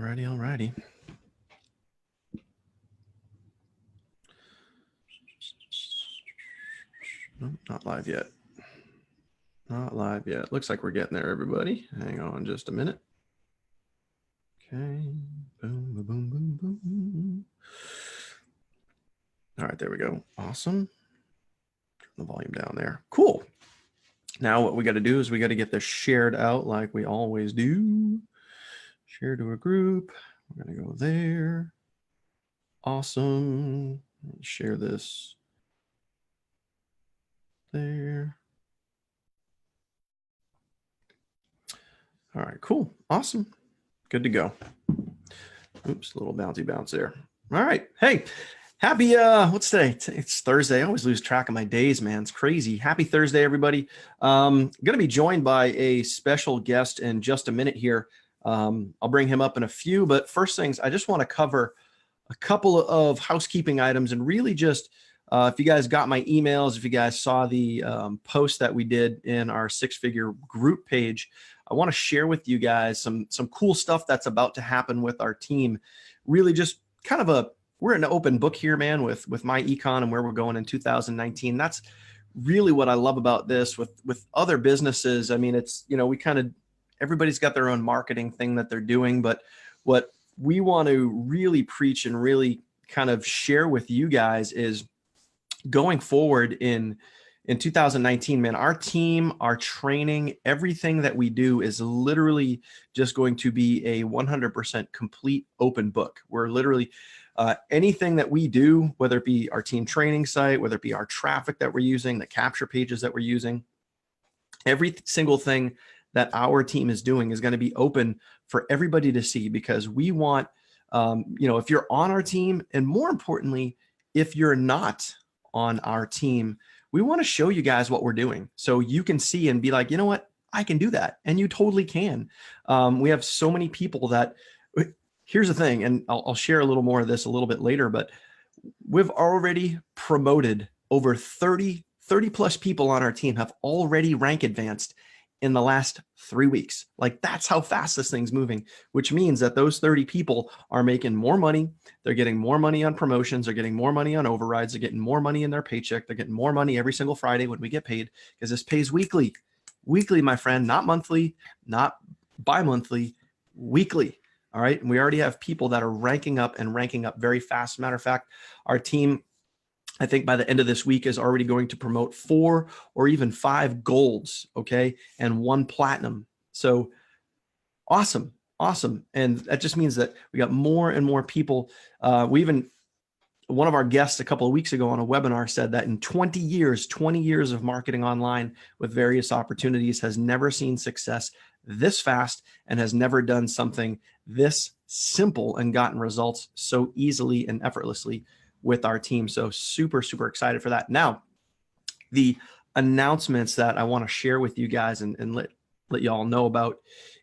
Alrighty. Nope, not live yet. Not live yet. Looks like we're getting there, everybody. Hang on just a minute. Okay. Boom, boom, boom, boom, boom. All right, there we go. Awesome. Turn the volume down there. Cool. Now what we got to do is we got to get this shared out like we always do. Share to a group. We're going to go there. Awesome. Share this there. All right, cool. Awesome. Good to go. Oops, a little bouncy bounce there. All right. Hey, happy, what's today? It's Thursday. I always lose track of my days, man. It's crazy. Happy Thursday, everybody. Going to be joined by a special guest in just a minute here. I'll bring him up in a few, but first things, I just want to cover a couple of housekeeping items and really just, if you guys got my emails, if you guys saw the post that we did in our six-figure group page, I want to share with you guys some cool stuff that's about to happen with our team. Really just kind of we're an open book here, man, with myEcon and where we're going in 2019. That's really what I love about this with other businesses. I mean, it's, everybody's got their own marketing thing that they're doing, but what we want to really preach and really kind of share with you guys is going forward in 2019, man, our team, our training, everything that we do is literally just going to be a 100% complete open book. We're literally anything that we do, whether it be our team training site, whether it be our traffic that we're using, the capture pages that we're using, every single thing that our team is doing is going to be open for everybody to see, because we want, if you're on our team, and more importantly, if you're not on our team, we want to show you guys what we're doing so you can see and be like, you know what, I can do that. And you totally can. We have so many people that, here's the thing, and I'll share a little more of this a little bit later, but we've already promoted over 30 plus people on our team have already rank advanced in the last 3 weeks. Like, that's how fast this thing's moving, which means that those 30 people are making more money. They're getting more money on promotions. They're getting more money on overrides. They're getting more money in their paycheck. They're getting more money every single Friday when we get paid, because this pays weekly, my friend, not monthly, not bi-monthly, weekly. All right. And we already have people that are ranking up very fast. Matter of fact, our team, I think by the end of this week, is already going to promote 4 or even 5 golds, okay, and 1 platinum. So awesome. And that just means that we got more and more people. One of our guests a couple of weeks ago on a webinar said that in 20 years of marketing online with various opportunities, has never seen success this fast and has never done something this simple and gotten results so easily and effortlessly with our team. So super, super excited for that. Now, the announcements that I want to share with you guys and let y'all know about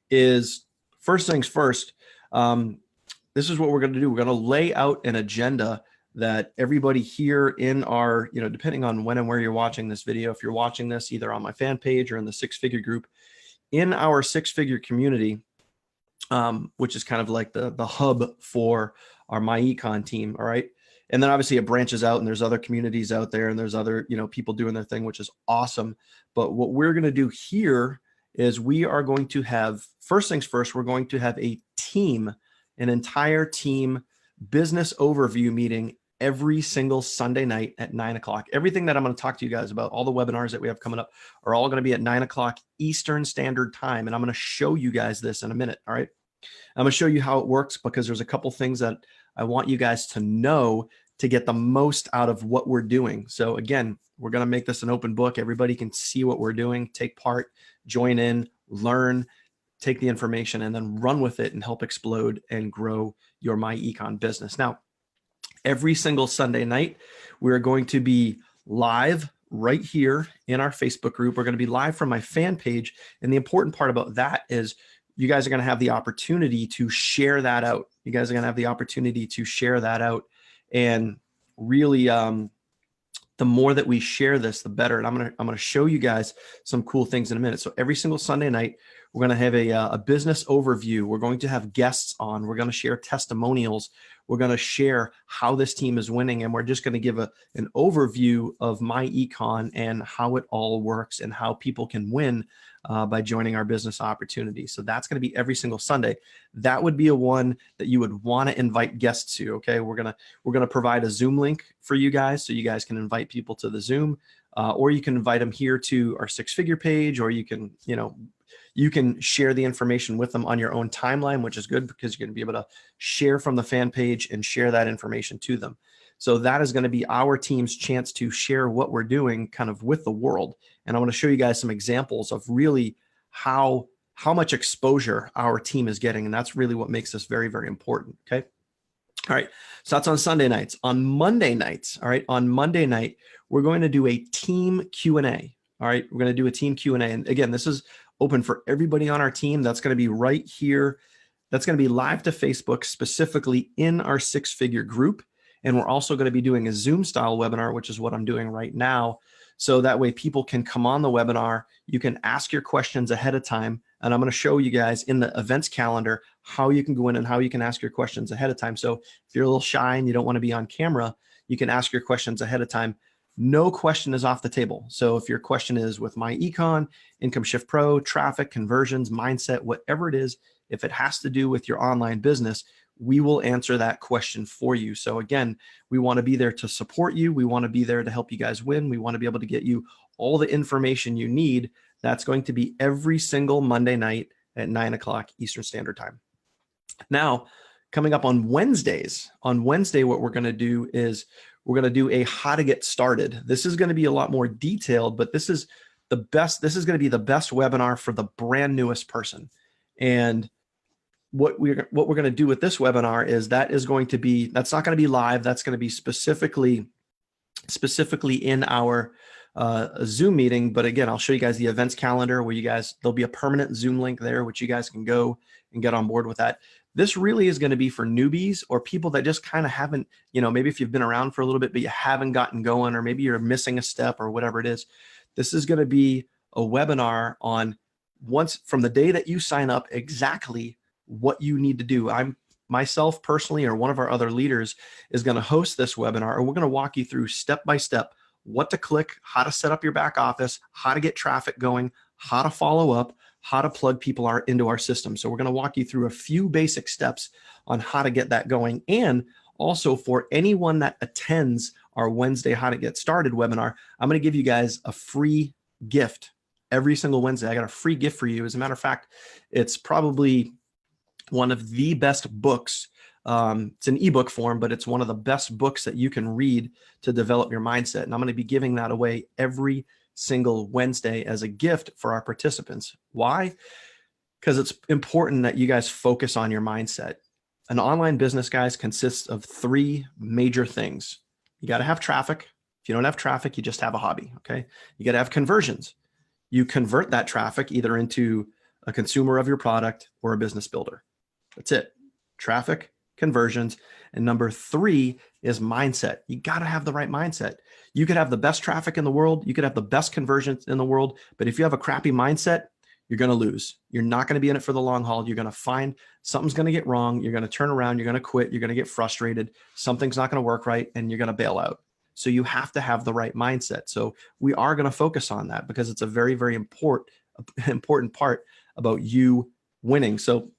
is, first things first, this is what we're going to do. We're going to lay out an agenda that everybody here in our, depending on when and where you're watching this video, if you're watching this either on my fan page or in the six-figure group, in our six-figure community, which is kind of like the hub for our myEcon team. All right. And then obviously it branches out and there's other communities out there and there's other, people doing their thing, which is awesome. But what we're going to do here is we are going to have, first things first, we're going to have an entire team business overview meeting every single Sunday night at 9 o'clock. Everything that I'm going to talk to you guys about, all the webinars that we have coming up, are all going to be at 9 o'clock Eastern Standard Time. And I'm going to show you guys this in a minute. All right. I'm going to show you how it works, because there's a couple things that I want you guys to know to get the most out of what we're doing. So again, we're going to make this an open book. Everybody can see what we're doing, take part, join in, learn, take the information, and then run with it and help explode and grow your myEcon business. Now, every single Sunday night, we're going to be live right here in our Facebook group. We're going to be live from my fan page. And the important part about that is you guys are going to have the opportunity to share that out. You guys are going to have the opportunity to share that out and really the more that we share this, the better. And I'm gonna show you guys some cool things in a minute. So every single Sunday night, we're gonna have a business overview. We're going to have guests on. We're gonna share testimonials. We're gonna share how this team is winning, and we're just gonna give an overview of myEcon and how it all works and how people can win by joining our business opportunity. So that's going to be every single Sunday. That would be a one that you would want to invite guests to. Okay, we're gonna provide a Zoom link for you guys, so you guys can invite people to the Zoom, or you can invite them here to our six-figure page, or you can you can share the information with them on your own timeline, which is good because you're going to be able to share from the fan page and share that information to them. So that is going to be our team's chance to share what we're doing kind of with the world. And I want to show you guys some examples of really how much exposure our team is getting. And that's really what makes this very, very important. Okay. All right. So that's on Sunday nights. On Monday nights, all right, on Monday night, we're going to do a team Q&A. All right. We're going to do a team Q&A. And again, this is open for everybody on our team. That's going to be right here. That's going to be live to Facebook, specifically in our six-figure group. And we're also going to be doing a Zoom style webinar, which is what I'm doing right now. So that way people can come on the webinar. You can ask your questions ahead of time. And I'm going to show you guys in the events calendar how you can go in and how you can ask your questions ahead of time. So if you're a little shy and you don't want to be on camera, you can ask your questions ahead of time. No question is off the table. So if your question is with myEcon, Income Shift Pro, traffic, conversions, mindset, whatever it is, if it has to do with your online business, we will answer that question for you. So again, we want to be there to support you. We want to be there to help you guys win. We want to be able to get you all the information you need. That's going to be every single Monday night at 9 o'clock Eastern Standard Time. Now, coming up on Wednesday, what we're going to do is we're going to do a how to get started. This is going to be a lot more detailed, but this is the best. This is going to be the best webinar for the brand newest person. And what we're going to do with this webinar is that's not going to be live. That's going to be specifically in our Zoom meeting. But again, I'll show you guys the events calendar where there'll be a permanent Zoom link there, which you guys can go and get on board with that. This really is going to be for newbies or people that just kind of haven't, maybe if you've been around for a little bit, but you haven't gotten going, or maybe you're missing a step or whatever it is. This is going to be a webinar on once from the day that you sign up, exactly what you need to do. Myself personally, or one of our other leaders is going to host this webinar, and we're going to walk you through step by step what to click, how to set up your back office, how to get traffic going, how to follow up, how to plug people into our system. So we're going to walk you through a few basic steps on how to get that going. And also for anyone that attends our Wednesday How to Get Started webinar, I'm going to give you guys a free gift every single Wednesday. I got a free gift for you. As a matter of fact, it's probably one of the best books. It's an ebook form, but it's one of the best books that you can read to develop your mindset. And I'm going to be giving that away every single Wednesday as a gift for our participants. Why? Because it's important that you guys focus on your mindset. An online business, guys, consists of three major things. You got to have traffic. If you don't have traffic, you just have a hobby. Okay. You got to have conversions. You convert that traffic either into a consumer of your product or a business builder. That's it. Traffic, conversions. And number three is mindset. You got to have the right mindset. You could have the best traffic in the world. You could have the best conversions in the world. But if you have a crappy mindset, you're going to lose. You're not going to be in it for the long haul. You're going to find something's going to get wrong. You're going to turn around. You're going to quit. You're going to get frustrated. Something's not going to work right. And you're going to bail out. So you have to have the right mindset. So we are going to focus on that because it's a very, very important part about you winning. So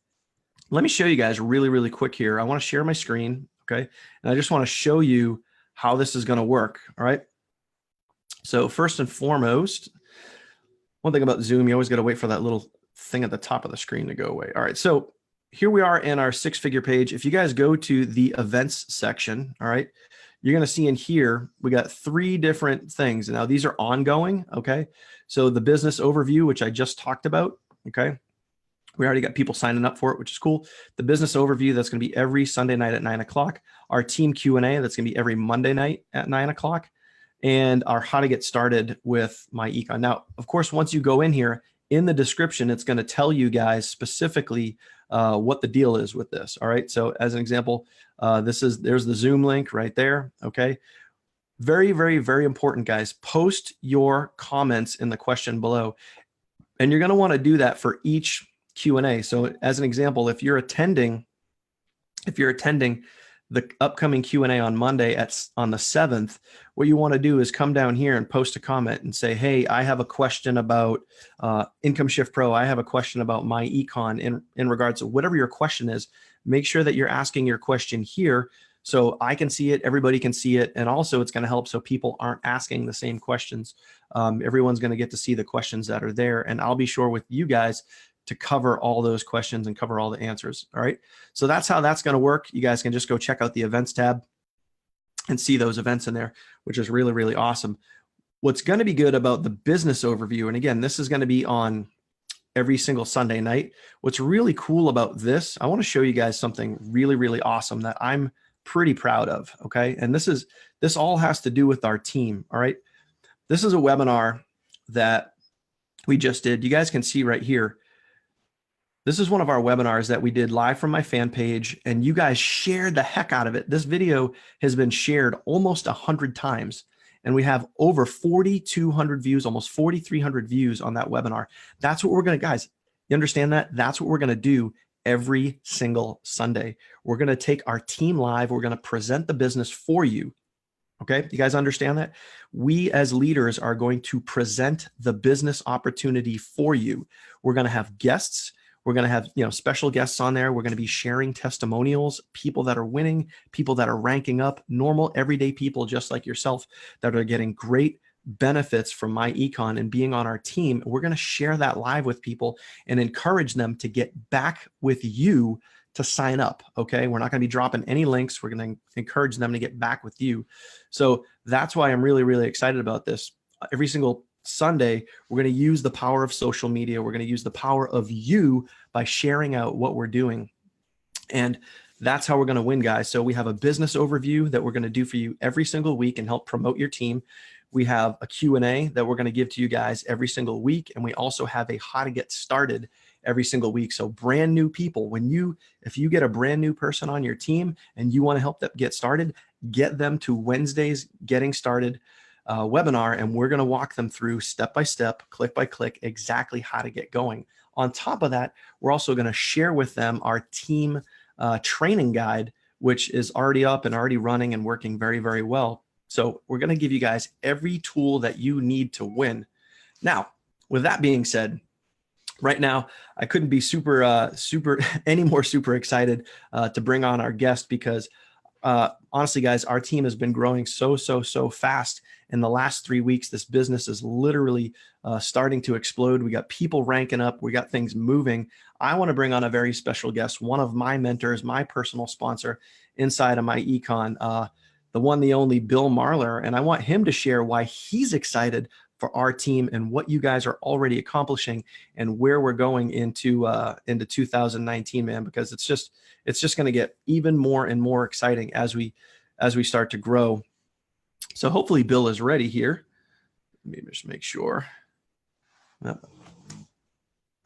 let me show you guys really, really quick here. I want to share my screen, okay? And I just want to show you how this is going to work, all right? So first and foremost, one thing about Zoom, you always got to wait for that little thing at the top of the screen to go away. All right, so here we are in our six-figure page. If you guys go to the events section, all right, you're going to see in here, we got three different things. Now, these are ongoing, okay? So the business overview, which I just talked about, okay? We already got people signing up for it, which is cool. The business overview, that's going to be every Sunday night at 9 o'clock. Our team Q&A, that's going to be every Monday night at 9 o'clock. And our how to get started with myEcon. Now, of course, once you go in here, in the description, it's going to tell you guys specifically what the deal is with this. All right. So as an example, there's the Zoom link right there. Okay. Very, very, very important, guys. Post your comments in the question below. And you're going to want to do that for each Q&A. So as an example, if you're attending the upcoming Q&A on Monday on the 7th, what you want to do is come down here and post a comment and say, hey, I have a question about Income Shift Pro. I have a question about myEcon in regards to whatever your question is. Make sure that you're asking your question here so I can see it, everybody can see it, and also it's going to help so people aren't asking the same questions. Everyone's going to get to see the questions that are there, and I'll be sure with you guys to cover all those questions and cover all the answers. All right. So that's how that's going to work. You guys can just go check out the events tab and see those events in there, which is really, really awesome. What's going to be good about the business overview, and again, this is going to be on every single Sunday night. What's really cool about this, I want to show you guys something really, really awesome that I'm pretty proud of. Okay. And this all has to do with our team. All right. This is a webinar that we just did. You guys can see right here. This is one of our webinars that we did live from my fan page, and you guys shared the heck out of it. This video has been shared almost 100 times, and we have over 4,200 views, almost 4,300 views on that webinar. That's what we're going to, guys, you understand that? That's what we're going to do every single Sunday. We're going to take our team live. We're going to present the business for you. Okay, you guys understand that? We as leaders are going to present the business opportunity for you. We're going to have guests. We're going to have, special guests on there. We're going to be sharing testimonials, people that are winning, people that are ranking up, normal, everyday people just like yourself that are getting great benefits from myEcon and being on our team. We're going to share that live with people and encourage them to get back with you to sign up. Okay. We're not going to be dropping any links. We're going to encourage them to get back with you. So that's why I'm really, really excited about this. Every single Sunday, we're going to use the power of social media. We're going to use the power of you by sharing out what we're doing. And that's how we're going to win, guys. So we have a business overview that we're going to do for you every single week and help promote your team. We have a Q&A that we're going to give to you guys every single week. And we also have a how to get started every single week. So brand new people, if you get a brand new person on your team and you want to help them get started, get them to Wednesday's Getting Started webinar, and we're going to walk them through step by step, click by click, exactly how to get going. On top of that, we're also going to share with them our team training guide, which is already up and already running and working very, very well. So we're going to give you guys every tool that you need to win. Now, with that being said, right now, I couldn't be any more super excited to bring on our guest because honestly, guys, our team has been growing so fast. In the last 3 weeks, this business is literally starting to explode. We got people ranking up. We got things moving. I want to bring on a very special guest, one of my mentors, my personal sponsor inside of myEcon, the one, the only Bill Marler. And I want him to share why he's excited for our team and what you guys are already accomplishing and where we're going into 2019, man, because it's just going to get even more and more exciting as we start to grow. So hopefully Bill is ready here. Let me just make sure. I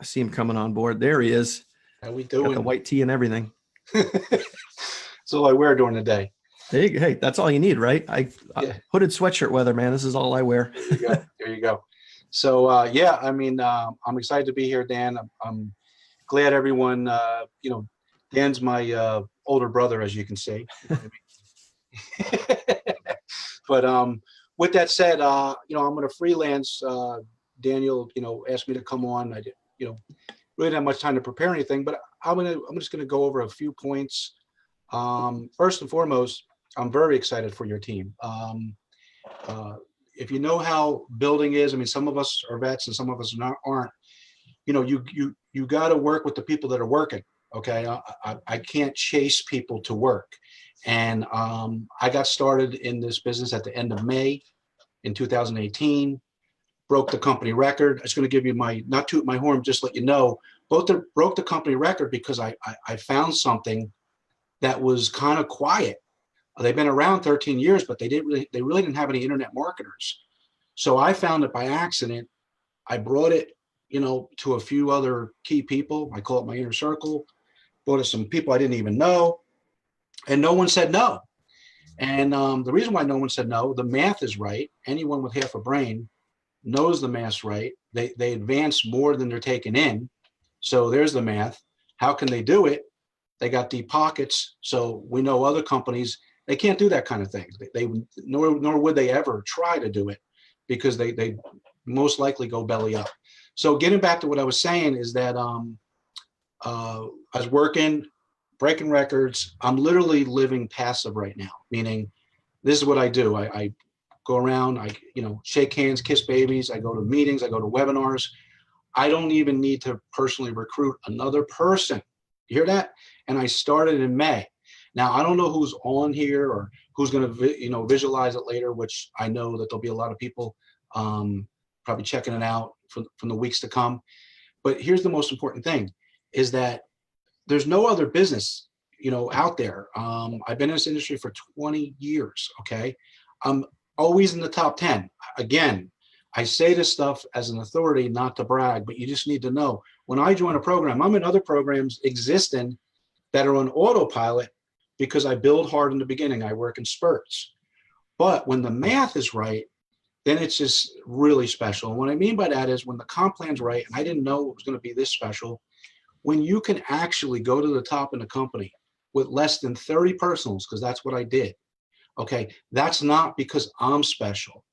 see him coming on board. There he is. How we doing? Got the white tee and everything. That's all I wear during the day. Hey, that's all you need, right? Hooded sweatshirt weather, man. This is all I wear. There you go. So yeah, I mean, I'm excited to be here, Dan. I'm glad everyone, Dan's my older brother, as you can see. But with that said, I'm going to freelance. Daniel, asked me to come on. I did, really didn't have much time to prepare anything, but I'm just going to go over a few points. First and foremost, I'm very excited for your team. If you know how building is, I mean, some of us are vets and some of us aren't. You got to work with the people that are working. Okay, I can't chase people to work. And I got started in this business at the end of May in 2018, broke the company record. I was going to give you not toot my horn, just let you know, broke the company record because I found something that was kind of quiet. They've been around 13 years, but they really didn't have any internet marketers. So I found it by accident. I brought it, to a few other key people. I call it my inner circle. Brought it to some people I didn't even know, and no one said no. And the reason why no one said no, the math is right. Anyone with half a brain knows the math's right. They advance more than they're taking in. So there's the math. How can they do it? They got deep pockets. So we know other companies, they can't do that kind of thing. Nor would they ever try to do it, because they most likely go belly up. So getting back to what I was saying is that I was working, breaking records. I'm literally living passive right now, meaning this is what I do. I go around, I shake hands, kiss babies. I go to meetings, I go to webinars. I don't even need to personally recruit another person. You hear that? And I started in May. Now, I don't know who's on here or who's going to visualize it later, which I know that there'll be a lot of people probably checking it out from the weeks to come. But here's the most important thing, is that there's no other business out there. I've been in this industry for 20 years. Okay. I'm always in the top 10. Again, I say this stuff as an authority, not to brag, but you just need to know when I join a program, I'm in other programs existing that are on autopilot because I build hard in the beginning. I work in spurts. But when the math is right, then it's just really special. And what I mean by that is when the comp plan's right, and I didn't know it was going to be this special, when you can actually go to the top in the company with less than 30 personals, because that's what I did. Okay, that's not because I'm special.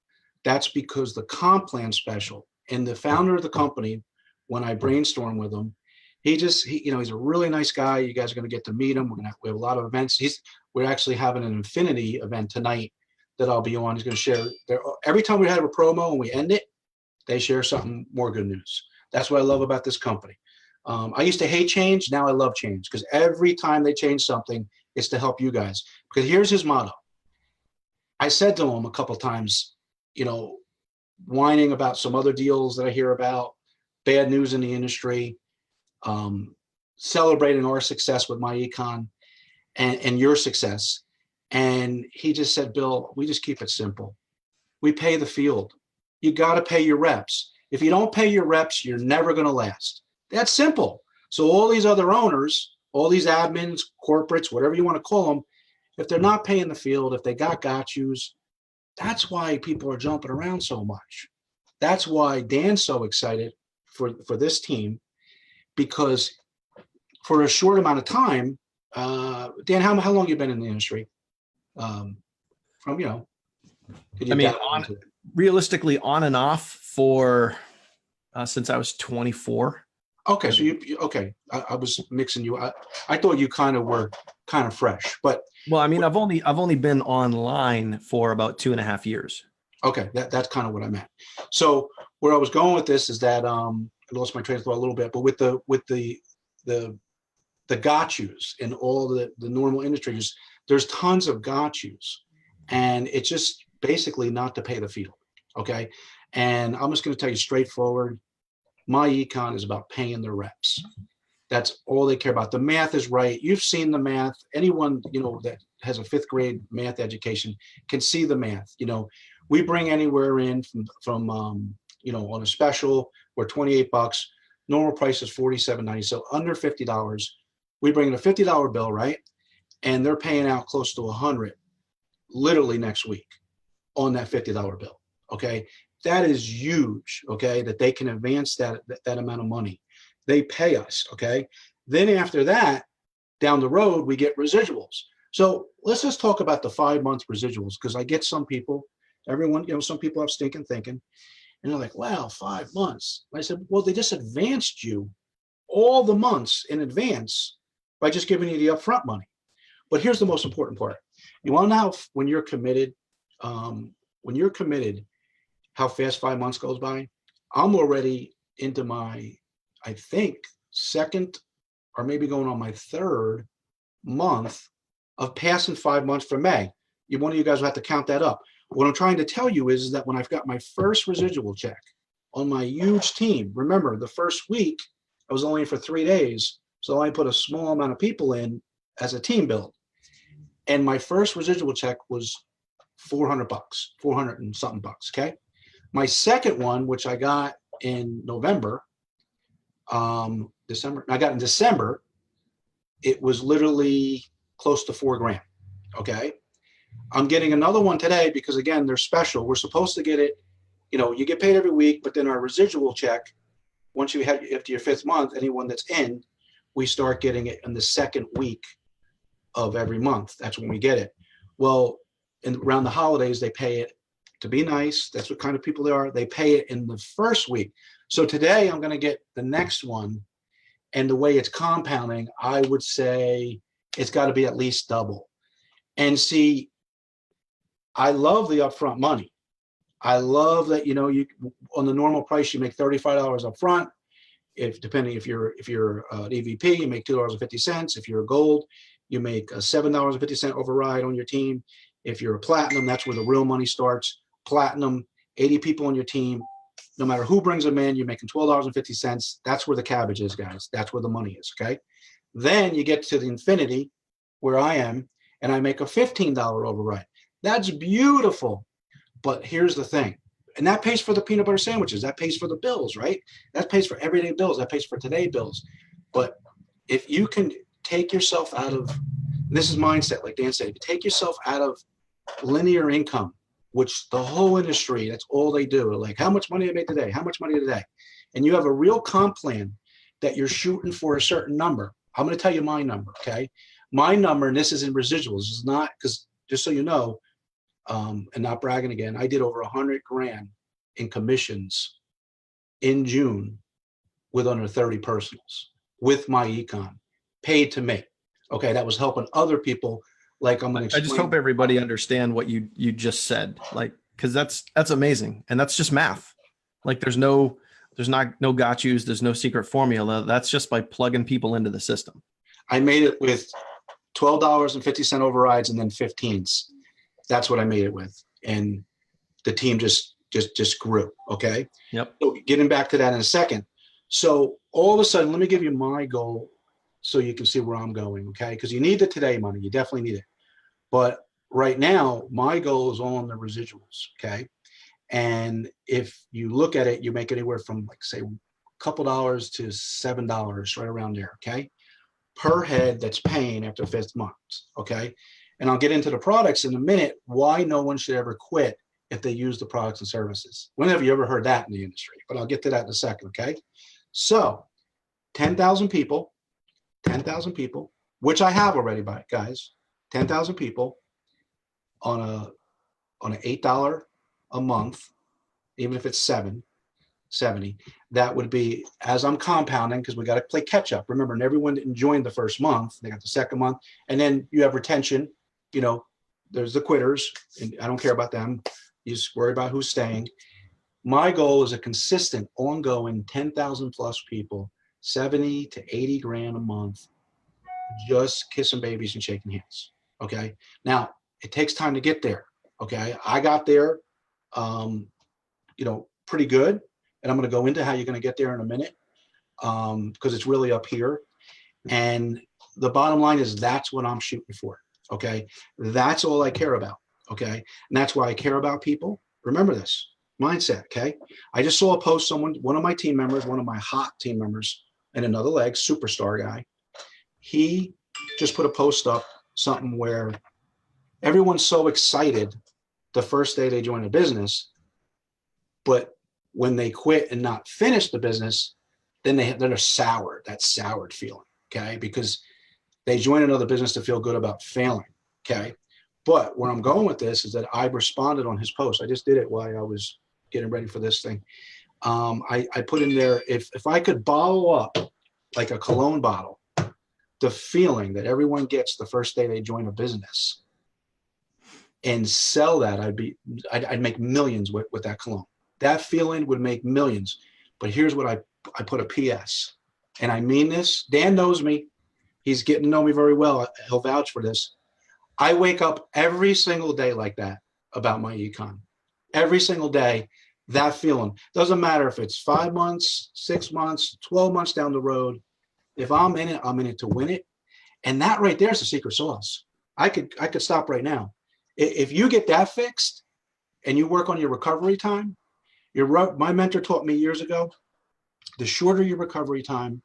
That's because the comp plan's special. And the founder of the company, when I brainstorm with him, he's a really nice guy. You guys are going to get to meet him. We have a lot of events. We're actually having an Infinity event tonight that I'll be on. He's going to share every time we have a promo and we end it, they share something more good news. That's what I love about this company. I used to hate change. Now I love change, because every time they change something, it's to help you guys. Because here's his motto. I said to him a couple of times, whining about some other deals that I hear about, bad news in the industry, celebrating our success with myEcon and your success. And he just said, Bill, we just keep it simple. We pay the field. You got to pay your reps. If you don't pay your reps, you're never going to last. That's simple. So all these other owners, all these admins, corporates, whatever you want to call them, if they're not paying the field, if they got yous, that's why people are jumping around so much. That's why Dan's so excited for this team, because for a short amount of time, Dan, how long you been in the industry? Realistically, on and off for since I was 24. Okay, so okay. I was mixing you. I thought you kind of were kind of fresh, but well, I mean, I've only been online for about 2.5 years. Okay, that's kind of what I meant. So where I was going with this is that I lost my train of thought a little bit, but with the got yous in all the normal industries, there's tons of got yous, and it's just basically not to pay the field. Okay, and I'm just going to tell you straightforward. myEcon is about paying their reps. That's all they care about. The math is right. You've seen the math. Anyone that has a 5th grade math education can see the math. We bring anywhere in from on a special, we're $28. Normal price is $47.90, so under $50. We bring in a $50 bill, right? And they're paying out close to $100 literally next week on that $50 bill. Okay, that is huge. Okay, that they can advance that amount of money. They pay us. Okay, then after that, down the road, we get residuals. So let's just talk about the 5-month residuals, because I get some people, some people have stinking thinking, and they're like, wow, 5 months. I said, well, they just advanced you all the months in advance by just giving you the upfront money. But here's the most important part. You want to know when you're committed, how fast 5 months goes by? I'm already into my, I think, 2nd or maybe going on my 3rd month of passing 5 months from May. One of you guys will have to count that up. What I'm trying to tell you is that when I've got my first residual check on my huge team, remember the first week I was only in for 3 days, so I put a small amount of people in as a team build, and my first residual check was $400, 400 and something bucks. Okay, my second one, which I got in November, December, I got in December, it was literally close to $4 grand. Okay, I'm getting another one today because, again, they're special. We're supposed to get it, you get paid every week, but then our residual check, once you have after your 5th month, anyone that's in, we start getting it in the 2nd week of every month. That's when we get it. Well, around the holidays, they pay it to be nice. That's what kind of people they are. They pay it in the 1st week. So today I'm going to get the next one. And the way it's compounding, I would say it's got to be at least double. And see, I love the upfront money. I love that, you on the normal price, you make $35 up front. Depending if you're an EVP, you make $2.50. If you're a gold, you make a $7.50 override on your team. If you're a platinum, that's where the real money starts. Platinum, 80 people on your team. No matter who brings them in, you're making $12.50. That's where the cabbage is, guys. That's where the money is, okay? Then you get to the infinity, where I am, and I make a $15 override. That's beautiful. But here's the thing. And that pays for the peanut butter sandwiches. That pays for the bills, right? That pays for everyday bills. That pays for today bills. But if you can take yourself out of, this is mindset, like Dan said, take yourself out of linear income, which the whole industry, that's all they do. Like, how much money I made today? How much money today? And you have a real comp plan that you're shooting for a certain number. I'm going to tell you my number, okay? My number, and this is in residuals, is not, because just so you know, and not bragging again, I did over 100 grand in commissions in June with under 30 personals with myEcon, paid to me. Okay, that was helping other people. Like I'm going to explain. I just hope everybody understand what you just said, like, because that's amazing, and that's just math. Like there's no got yous, there's no secret formula. That's just by plugging people into the system. I made it with $12.50 overrides and then 15s. That's what I made it with, and the team just grew. Okay. Yep. So getting back to that in a second. So all of a sudden, let me give you my goal so you can see where I'm going. Okay. Because you need the today money. You definitely need it. But right now, my goal is on the residuals. Okay. And if you look at it, you make anywhere from, like, say, a couple dollars to $7, right around there. Okay. Per head that's paying after 5th month. Okay. And I'll get into the products in a minute, why no one should ever quit if they use the products and services. When have you ever heard that in the industry? But I'll get to that in a second, okay? So 10,000 people, which I have already, guys, 10,000 people on an $8 a month, even if it's 70, that would be, as I'm compounding, because we got to play catch up. Remember, and everyone didn't join the 1st month, they got the 2nd month, and then you have retention. There's the quitters, and I don't care about them. You just worry about who's staying. My goal is a consistent, ongoing 10,000 plus people, 70 to 80 grand a month, just kissing babies and shaking hands. Okay. Now it takes time to get there. Okay. I got there, pretty good. And I'm going to go into how you're going to get there in a minute, because it's really up here. And the bottom line is that's what I'm shooting for. Okay. That's all I care about. Okay. And that's why I care about people. Remember this mindset. Okay. I just saw a post, one of my team members, one of my hot team members, and another leg, superstar guy. He just put a post up, something where everyone's so excited the first day they join a business, but when they quit and not finish the business, then they're soured, that soured feeling. Okay. Because they join another business to feel good about failing. Okay. But where I'm going with this is that I responded on his post. I just did it while I was getting ready for this thing. I put in there, if I could bottle up like a cologne bottle, the feeling that everyone gets the first day they join a business, and sell that, I'd make millions with that cologne. That feeling would make millions. But here's what I put a PS, and I mean this. Dan knows me. He's getting to know me very well. He'll vouch for this. I wake up every single day like that about myEcon. Every single day, that feeling. Doesn't matter if it's 5 months, 6 months, 12 months down the road. If I'm in it to win it. And that right there is the secret sauce. I could stop right now. If you get that fixed and you work on your recovery time, my mentor taught me years ago, the shorter your recovery time,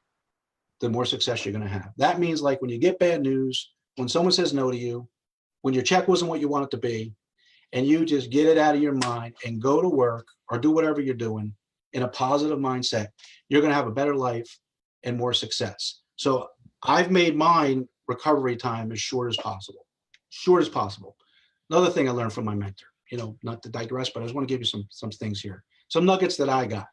the more success you're going to have. That means, like, when you get bad news, when someone says no to you, when your check wasn't what you want it to be, and you just get it out of your mind and go to work or do whatever you're doing in a positive mindset, you're going to have a better life and more success. So I've made mine recovery time as short as possible. Short as possible. Another thing I learned from my mentor, not to digress, but I just want to give you some things here. Some nuggets that I got.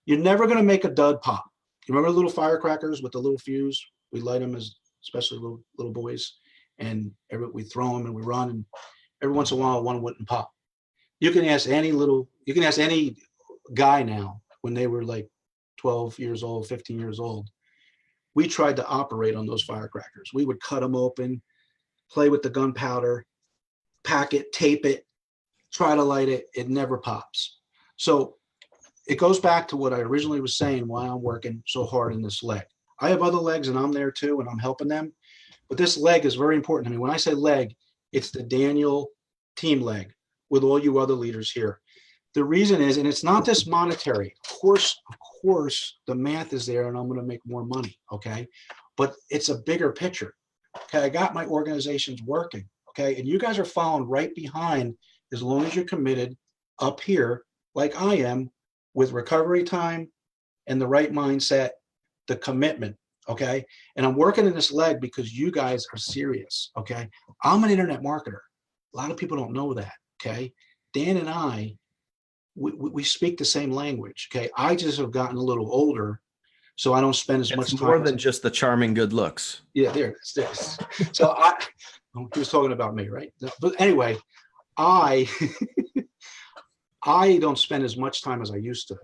You're never going to make a dud pop. You remember the little firecrackers with the little fuse? We light them as, especially little boys, and we throw them and we run, and every once in a while one wouldn't pop. You can ask any guy now when they were like 12 years old, 15 years old. We tried to operate on those firecrackers. We would cut them open, play with the gunpowder, pack it, tape it, try to light it. It never pops. So it goes back to what I originally was saying, why I'm working so hard in this leg. I have other legs and I'm there too, and I'm helping them. But this leg is very important to me. When I say leg, it's the Daniel team leg with all you other leaders here. The reason is, and it's not just monetary. Of course, the math is there and I'm going to make more money, okay? But it's a bigger picture. Okay, I got my organizations working, okay? And you guys are following right behind as long as you're committed up here, like I am, with recovery time and the right mindset, the commitment, okay? And I'm working in this leg because you guys are serious, okay? I'm an internet marketer. A lot of people don't know that, okay? Dan and I, we speak the same language, okay? I just have gotten a little older, so I don't spend as much time. It's more than just the charming good looks. Yeah, there it is. So he was talking about me, right? But anyway, I don't spend as much time as I used to.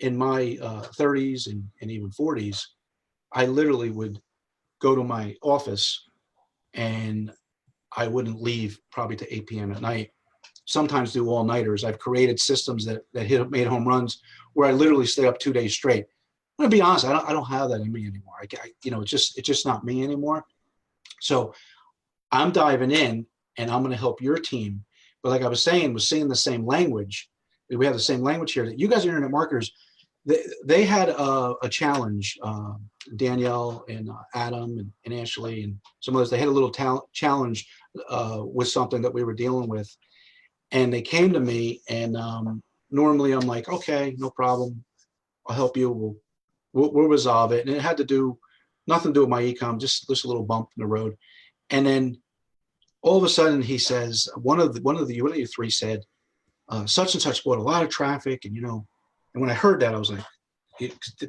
In my 30s and even 40s, I literally would go to my office and I wouldn't leave probably to 8 p.m. at night. Sometimes do all-nighters. I've created systems that made home runs where I literally stay up 2 days straight. I'm gonna be honest, I don't have that in me anymore. It's just not me anymore. So I'm diving in and I'm gonna help your team. But like I was saying, we're seeing the same language. We have the same language here. That you guys are internet marketers. They had a challenge. Danielle and Adam and Ashley and some others. They had a little challenge with something that we were dealing with, and they came to me. And normally I'm like, okay, no problem. I'll help you. We'll resolve it. And it had nothing to do with myEcon, just a little bump in the road. And then all of a sudden he says, one of you three said, such and such brought a lot of traffic. And, and when I heard that, I was like,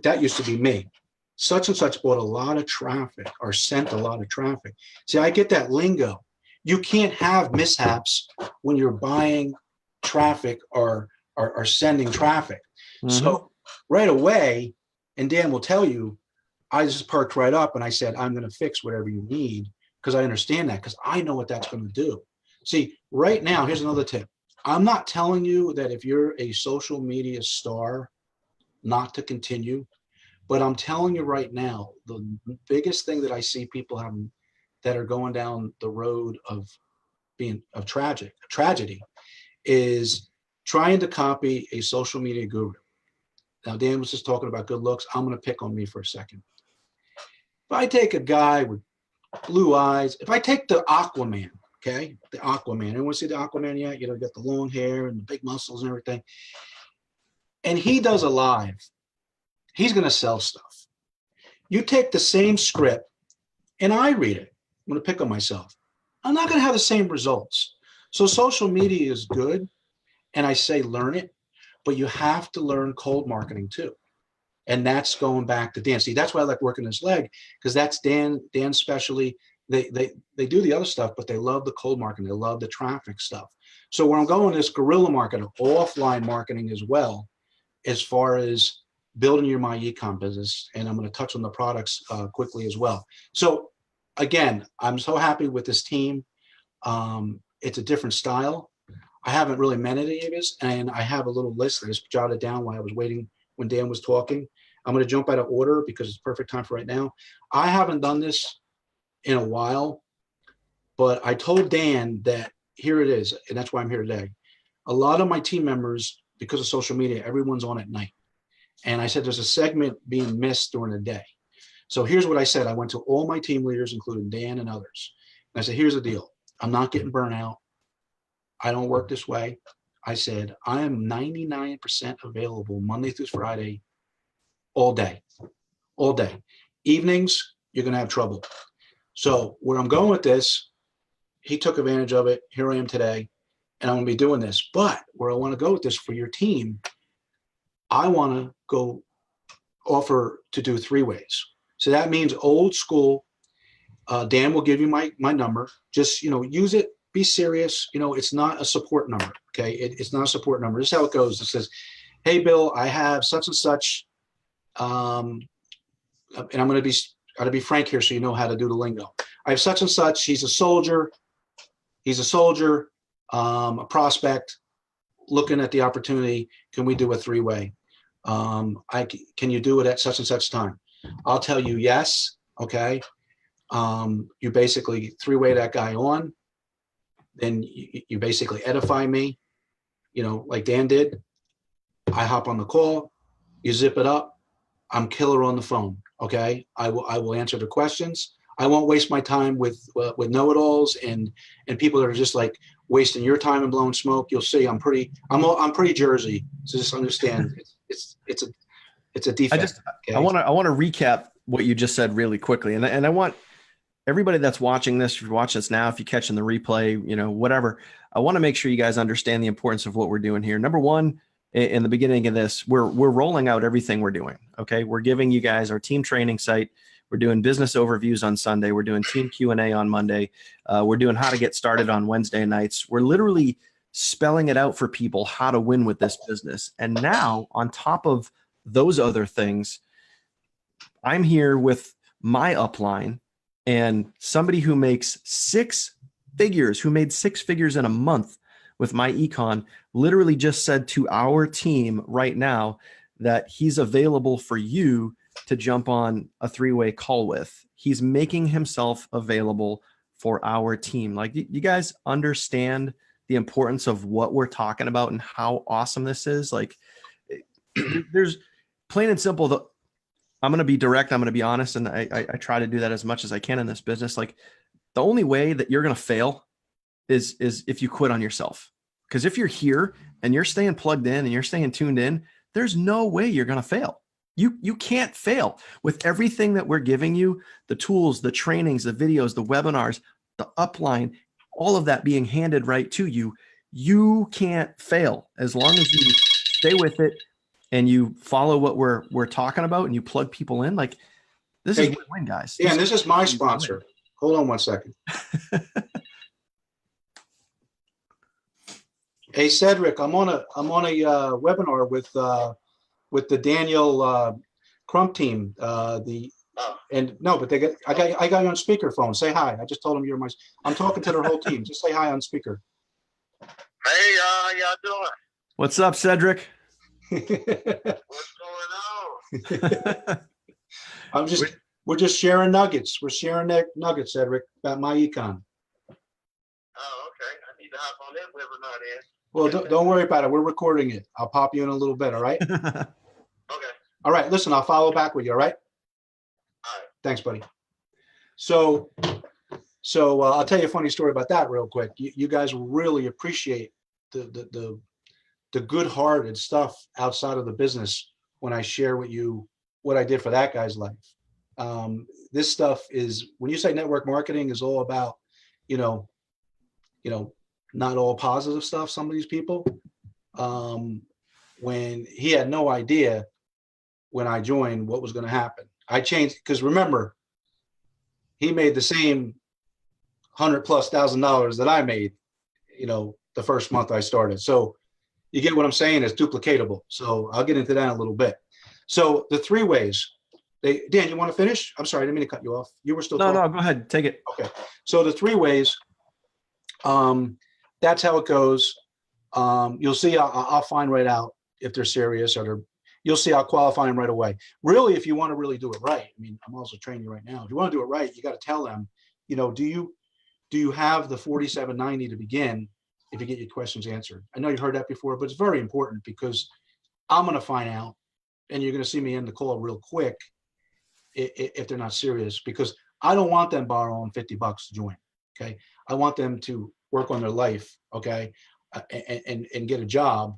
that used to be me. Such and such brought a lot of traffic or sent a lot of traffic. See, I get that lingo. You can't have mishaps when you're buying traffic or sending traffic. Mm-hmm. So right away, and Dan will tell you, I just perked right up and I said, I'm going to fix whatever you need, because I understand that, because I know what that's going to do. See, right now, here's another tip. I'm not telling you that if you're a social media star, not to continue, but I'm telling you right now, the biggest thing that I see people having that are going down the road of tragedy is trying to copy a social media guru. Now, Dan was just talking about good looks. I'm going to pick on me for a second. If I take a guy with blue eyes, if I take the Aquaman, okay, the Aquaman, anyone see the Aquaman yet? Got the long hair and the big muscles and everything. And he does a live. He's going to sell stuff. You take the same script and I read it. I'm going to pick on myself. I'm not going to have the same results. So social media is good. And I say learn it, but you have to learn cold marketing too. And that's going back to Dan. See, that's why I like working this leg, because that's Dan specially. They do the other stuff, but they love the cold marketing. They love the traffic stuff. So where I'm going is guerrilla marketing, offline marketing as well, as far as building your myEcon business. And I'm going to touch on the products quickly as well. So again, I'm so happy with this team. It's a different style. I haven't really met any of this, and I have a little list that I just jotted down while I was waiting when Dan was talking. I'm going to jump out of order because it's perfect time for right now. I haven't done this in a while, but I told Dan that here it is, and that's why I'm here today. A lot of my team members, because of social media, everyone's on at night. And I said there's a segment being missed during the day. So here's what I said. I went to all my team leaders, including Dan and others. I said, here's the deal. I'm not getting burnt out. I don't work this way. I said, I am 99% available Monday through Friday, all day, all day. Evenings, you're going to have trouble. So where I'm going with this, he took advantage of it. Here I am today, and I'm going to be doing this. But where I want to go with this for your team, I want to go offer to do 3 ways. So that means old school. Dan will give you my number. Just, use it. Be serious. It's not a support number. Okay. It's not a support number. This is how it goes. It says, hey, Bill, I have such and such. And I'm going to be frank here so you know how to do the lingo. I have such and such. He's a soldier. A prospect looking at the opportunity. Can we do a 3-way? Can you do it at such and such time? I'll tell you yes. Okay. You basically 3-way that guy on. Then you basically edify me, like Dan did. I hop on the call. You zip it up. I'm killer on the phone. Okay. I will answer the questions. I won't waste my time with know-it-alls and people that are just like wasting your time and blowing smoke. You'll see I'm pretty Jersey. So just understand it's a defect. I want to recap what you just said really quickly. And I want everybody that's watching this, if you're watching this now, if you're catching the replay, whatever, I want to make sure you guys understand the importance of what we're doing here. Number one, in the beginning of this, we're rolling out everything we're doing. Okay. We're giving you guys our team training site. We're doing business overviews on Sunday. We're doing team Q&A on Monday. We're doing how to get started on Wednesday nights. We're literally spelling it out for people how to win with this business. And now on top of those other things, I'm here with my upline and somebody who makes 6 figures, who made 6 figures in a month with myEcon, literally just said to our team right now that he's available for you to jump on a 3-way call with. He's making himself available for our team. Like, you guys understand the importance of what we're talking about and how awesome this is. Like, there's plain and simple, I'm going to be direct. I'm going to be honest. And I try to do that as much as I can in this business. Like, the only way that you're going to fail is if you quit on yourself. Because if you're here and you're staying plugged in and you're staying tuned in, there's no way you're going to fail. You can't fail with everything that we're giving you, the tools, the trainings, the videos, the webinars, the upline, all of that being handed right to you. You can't fail as long as you stay with it and you follow what we're talking about and you plug people in. Like, this is win-win, guys. Yeah, and this is my sponsor. Hold on one second. Hey, Cedric, I'm on a webinar with the Daniel Crump team. I got you on speakerphone. Say hi. I just told them I'm talking to their whole team. Just say hi on speaker. Hey, how y'all doing? What's up, Cedric? What's going on? We're just sharing nuggets. We're sharing nuggets, Cedric, about myEcon. Oh, okay. I need to hop on that webinar then. Well, don't worry about it. We're recording it. I'll pop you in a little bit. All right. Okay. All right. Listen, I'll follow back with you. All right. All right. Thanks, buddy. So I'll tell you a funny story about that real quick. You guys will really appreciate the good-hearted stuff outside of the business when I share with you what I did for that guy's life. This stuff is, when you say network marketing is all about, not all positive stuff. Some of these people, when he had no idea when I joined what was going to happen. I changed, because remember, he made the same $100,000+ that I made, the first month I started. So you get what I'm saying? It's duplicatable. So I'll get into that in a little bit. So the 3 ways. Dan, you want to finish? I'm sorry, I didn't mean to cut you off. You were still talking. No, go ahead. Take it. Okay. So the 3 ways, that's how it goes. You'll see, I'll find right out if they're serious you'll see I'll qualify them right away. Really, if you want to really do it right, I mean, I'm also training you right now. If you want to do it right, you got to tell them, do you have the 4790 to begin if you get your questions answered? I know you heard that before, but it's very important because I'm going to find out, and you're going to see me end the call real quick if they're not serious, because I don't want them borrowing $50 to join. Okay. I want them to work on their life. Okay. And get a job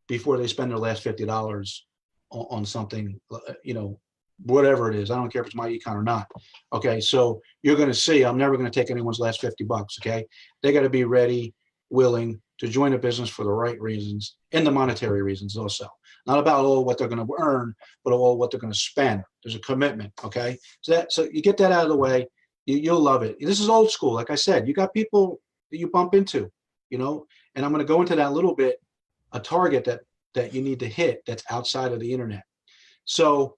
before they spend their last $50 on something, whatever it is. I don't care if it's myEcon or not. Okay. So you're going to see, I'm never going to take anyone's last $50. Okay. They got to be ready, willing to join a business for the right reasons and the monetary reasons also. Not about all what they're going to earn, but all what they're going to spend. There's a commitment. Okay. So you get that out of the way. You'll love it. This is old school. Like I said, you got people that you bump into, and I'm going to go into that a little bit, a target that you need to hit that's outside of the internet. So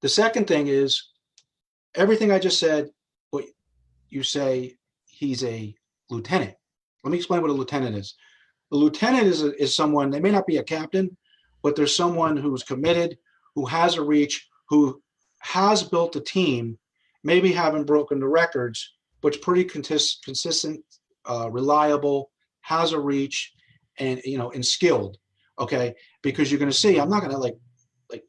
the second thing is everything I just said, but you say he's a lieutenant. Let me explain what a lieutenant is. A lieutenant is someone, they may not be a captain, but there's someone who's committed, who has a reach, who has built a team, maybe haven't broken the records, but pretty consistent, reliable, has a reach, and and skilled. Okay, because you're going to see, I'm not going to like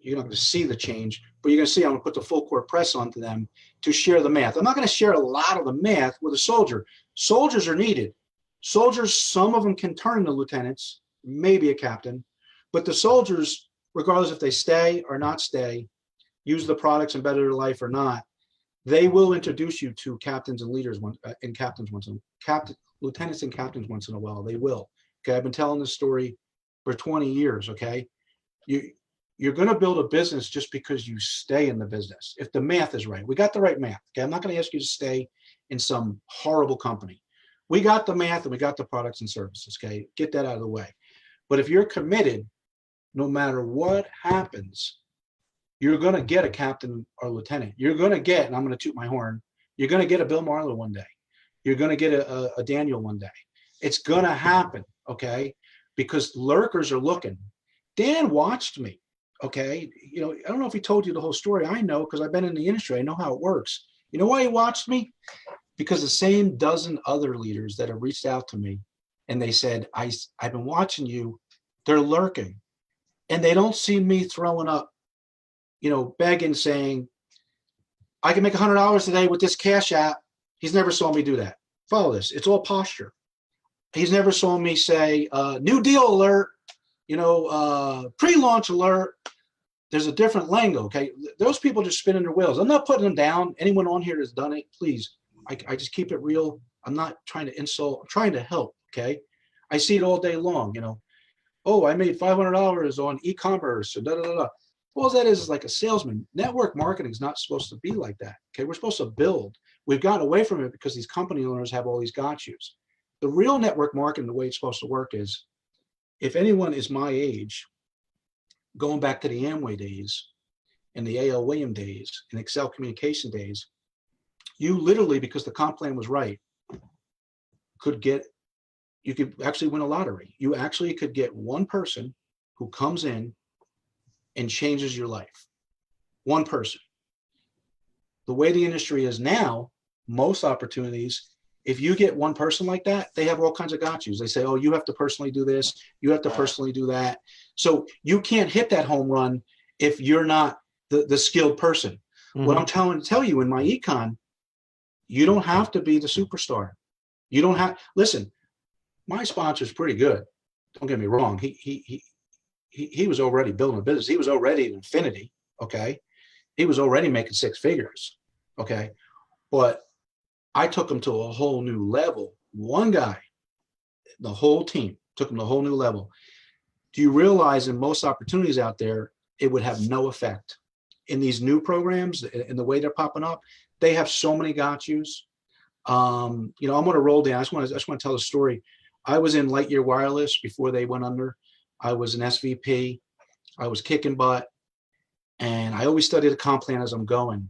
you're not going to see the change, but you're going to see I'm going to put the full court press onto them to share the math. I'm not going to share a lot of the math with a soldier. Soldiers are needed. Soldiers, some of them can turn into lieutenants, maybe a captain, but the soldiers, regardless if they stay or not stay, use the products and better their life or not, they will introduce you to captains and leaders lieutenants and captains once in a while. They will. Okay, I've been telling this story for 20 years. Okay, you're going to build a business just because you stay in the business. If the math is right, we got the right math. Okay, I'm not going to ask you to stay in some horrible company. We got the math and we got the products and services. Okay, get that out of the way. But if you're committed, no matter what happens, you're going to get a captain or lieutenant. You're going to get, and I'm going to toot my horn, you're going to get a Bill Marler one day. You're going to get a Daniel one day. It's going to happen, okay? Because lurkers are looking. Dan watched me, okay? I don't know if he told you the whole story. I know because I've been in the industry. I know how it works. You know why he watched me? Because the same dozen other leaders that have reached out to me and they said, I've been watching you. They're lurking. And they don't see me throwing up, begging, saying, I can make $100 today with this Cash App. He's never saw me do that. Follow this. It's all posture. He's never saw me say, new deal alert, pre-launch alert. There's a different lingo, okay? Those people just spinning their wheels. I'm not putting them down. Anyone on here has done it, please. I just keep it real. I'm not trying to insult. I'm trying to help, okay? I see it all day long, Oh, I made $500 on e-commerce. So All that is like a salesman. Network marketing is not supposed to be like that. Okay, we're supposed to build. We've gotten away from it because these company owners have all these got-yous. The real network marketing, the way it's supposed to work is, if anyone is my age, going back to the Amway days and the A.L. Williams days and Excel communication days, you literally, because the comp plan was right, you could actually win a lottery. You actually could get one person who comes in and changes your life. One person. The way the industry is now, most opportunities, if you get one person like that, they have all kinds of got-yous. They say, oh, you have to personally do this. You have to personally do that. So you can't hit that home run if you're not the skilled person. Mm-hmm. What I'm tell you in myEcon, you don't have to be the superstar. You don't have, listen, my sponsor's pretty good. Don't get me wrong. He was already building a business. He was already at infinity. Okay. He was already making six figures. Okay. But I took him to a whole new level. One guy, the whole team took him to a whole new level. Do you realize in most opportunities out there, it would have no effect? In these new programs, in the way they're popping up, they have so many got-yous. I'm going to roll down. I just want to tell a story. I was in Lightyear Wireless before they went under. I was an SVP. I was kicking butt. And I always study the comp plan as I'm going.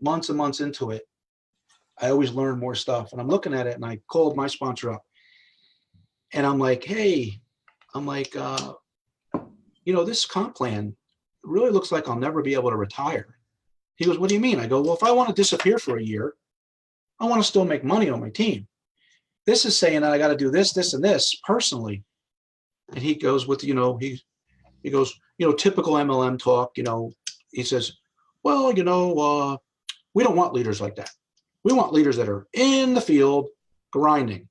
Months and months into it, I always learn more stuff. And I'm looking at it, and I called my sponsor up. And I'm like, hey, this comp plan really looks like I'll never be able to retire. He goes, what do you mean? I go, well, if I want to disappear for a year, I want to still make money on my team. This is saying that I got to do this, this, and this personally. And he goes with, he goes, typical MLM talk, he says, well, we don't want leaders like that. We want leaders that are in the field, grinding.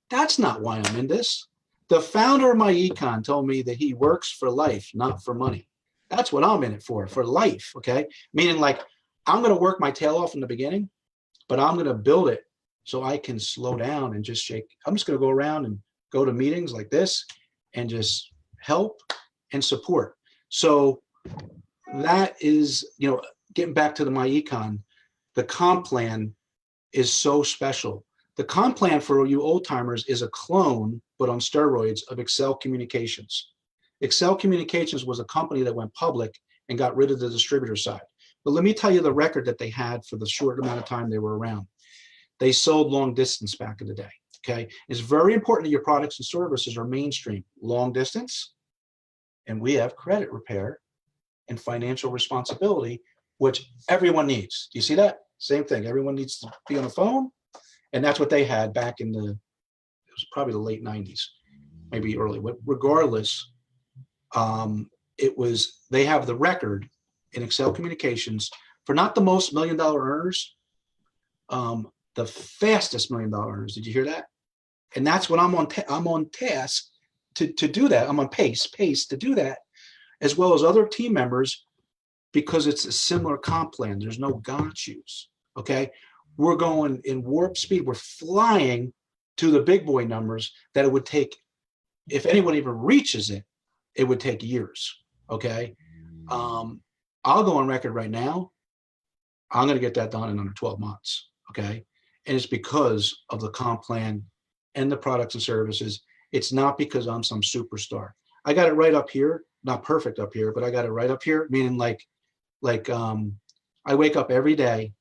That's not why I'm in this. The founder of myEcon told me that he works for life, not for money. That's what I'm in it for life, okay? Meaning like, I'm gonna work my tail off in the beginning, but I'm gonna build it so I can slow down and just shake. I'm just gonna go around and go to meetings like this and just help and support. So that is, getting back to the myEcon, the comp plan is so special. The comp plan for you old timers is a clone, but on steroids, of Excel Communications. Excel Communications was a company that went public and got rid of the distributor side. But let me tell you the record that they had for the short amount of time they were around. They sold long distance back in the day, okay? It's very important that your products and services are mainstream, long distance, and we have credit repair and financial responsibility, which everyone needs. Do you see that? Same thing, everyone needs to be on the phone, and that's what they had back in it was probably the late 90s, maybe early, but regardless, they have the record in Excel Communications for not the most $1 million earners, the fastest $1 million earners. Did you hear that? And that's what I'm on task to do that. I'm on pace to do that, as well as other team members, because it's a similar comp plan. There's no got yous. Okay, we're going in warp speed. We're flying to the big boy numbers that it would take, if anyone even reaches it, it would take years. Okay, I'll go on record right now. I'm going to get that done in under 12 months. Okay, and it's because of the comp plan and the products and services. It's not because I'm some superstar. I got it right up here, not perfect up here, but I got it right up here, meaning like I wake up every day.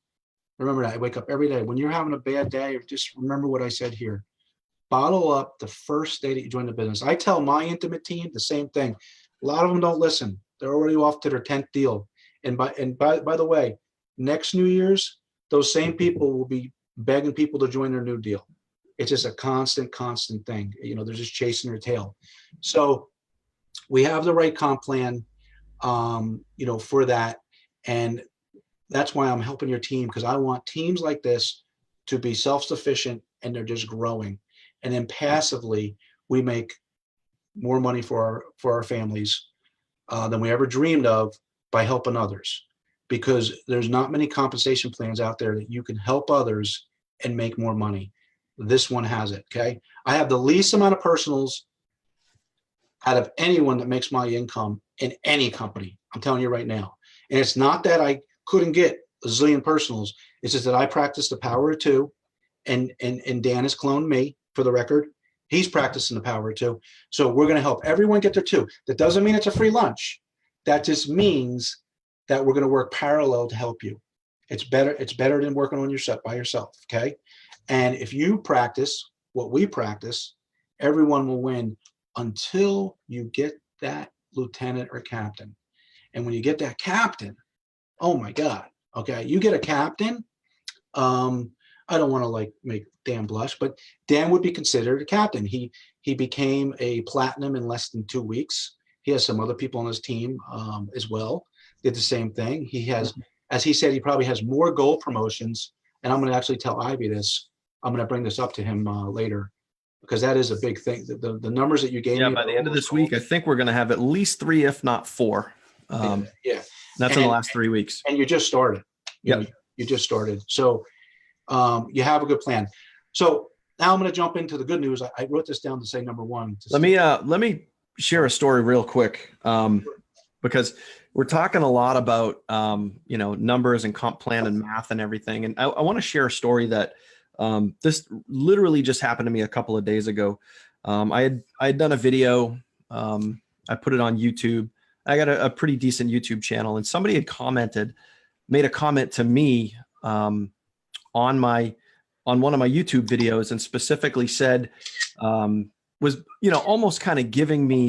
Remember that, I wake up every day. When you're having a bad day, just remember what I said here. Bottle up the first day that you join the business. I tell my intimate team the same thing. A lot of them don't listen. They're already off to their 10th deal. And by the way, next New Year's, those same people will be begging people to join their new deal. It's just a constant thing. They're just chasing their tail. So we have the right comp plan, for that. And that's why I'm helping your team, because I want teams like this to be self-sufficient and they're just growing. And then passively, we make more money for our families than we ever dreamed of by helping others, because there's not many compensation plans out there that you can help others and make more money. This one has it, okay? I have the least amount of personals out of anyone that makes my income in any company. I'm telling you right now. And it's not that I couldn't get a zillion personals. It's just that I practice the power of two, and Dan has cloned me, for the record. He's practicing the power of two. So we're going to help everyone get their two. That doesn't mean it's a free lunch. That just means that we're going to work parallel to help you. It's better than working on yourself by yourself, okay? And if you practice what we practice, everyone will win until you get that lieutenant or captain. And when you get that captain, oh my God, okay, you get a captain. I don't want to make Dan blush, but Dan would be considered a captain. He became a platinum in less than 2 weeks. He has some other people on his team as well. Did the same thing. He has, as he said, he probably has more gold promotions. And I'm going to actually tell Ivy this. I'm going to bring this up to him later, because that is a big thing. The numbers that you gave me. Yeah, by the end of this week, I think we're going to have at least 3, if not 4. Yeah. That's in the last 3 weeks. And you just started. You just started. So you have a good plan. So now I'm going to jump into the good news. I wrote this down to say number one. Let me share a story real quick, because we're talking a lot about numbers and comp plan and math and everything. And I want to share a story that this literally just happened to me a couple of days ago. I had done a video. I put it on YouTube. I got a pretty decent YouTube channel, and somebody had made a comment to me on one of my YouTube videos, and specifically said, was almost kind of giving me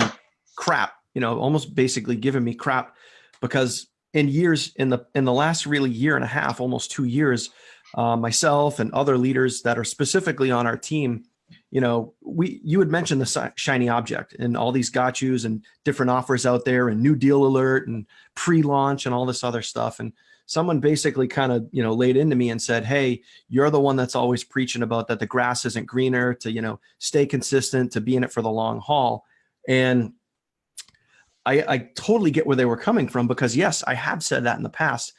crap, almost basically giving me crap, because in the last really year and a half, almost 2 years, myself and other leaders that are specifically on our team, you had mentioned the shiny object and all these got yous and different offers out there and new deal alert and pre-launch and all this other stuff. And someone basically kind of, laid into me and said, hey, you're the one that's always preaching about that the grass isn't greener, to, stay consistent, to be in it for the long haul. And I totally get where they were coming from, because yes, I have said that in the past,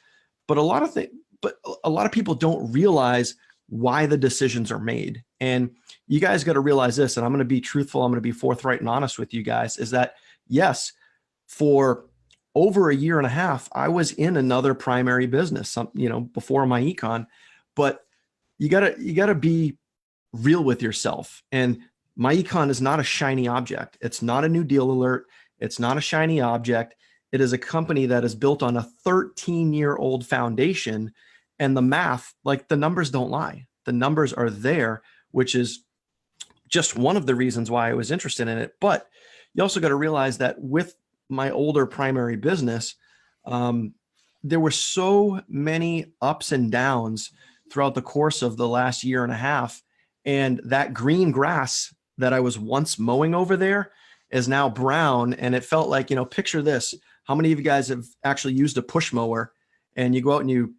but a lot of people don't realize why the decisions are made. And you guys got to realize this, and I'm going to be truthful, I'm going to be forthright and honest with you guys, is that yes, for over a year and a half, I was in another primary business, before myEcon, but you gotta be real with yourself. And myEcon is not a shiny object. It's not a new deal alert. It's not a shiny object. It is a company that is built on a 13-year-old foundation, and the math, like the numbers don't lie. The numbers are there, which is just one of the reasons why I was interested in it. But you also got to realize that with my older primary business, there were so many ups and downs throughout the course of the last year and a half. And that green grass that I was once mowing over there is now brown. And it felt like, picture this. How many of you guys have actually used a push mower, and you go out and you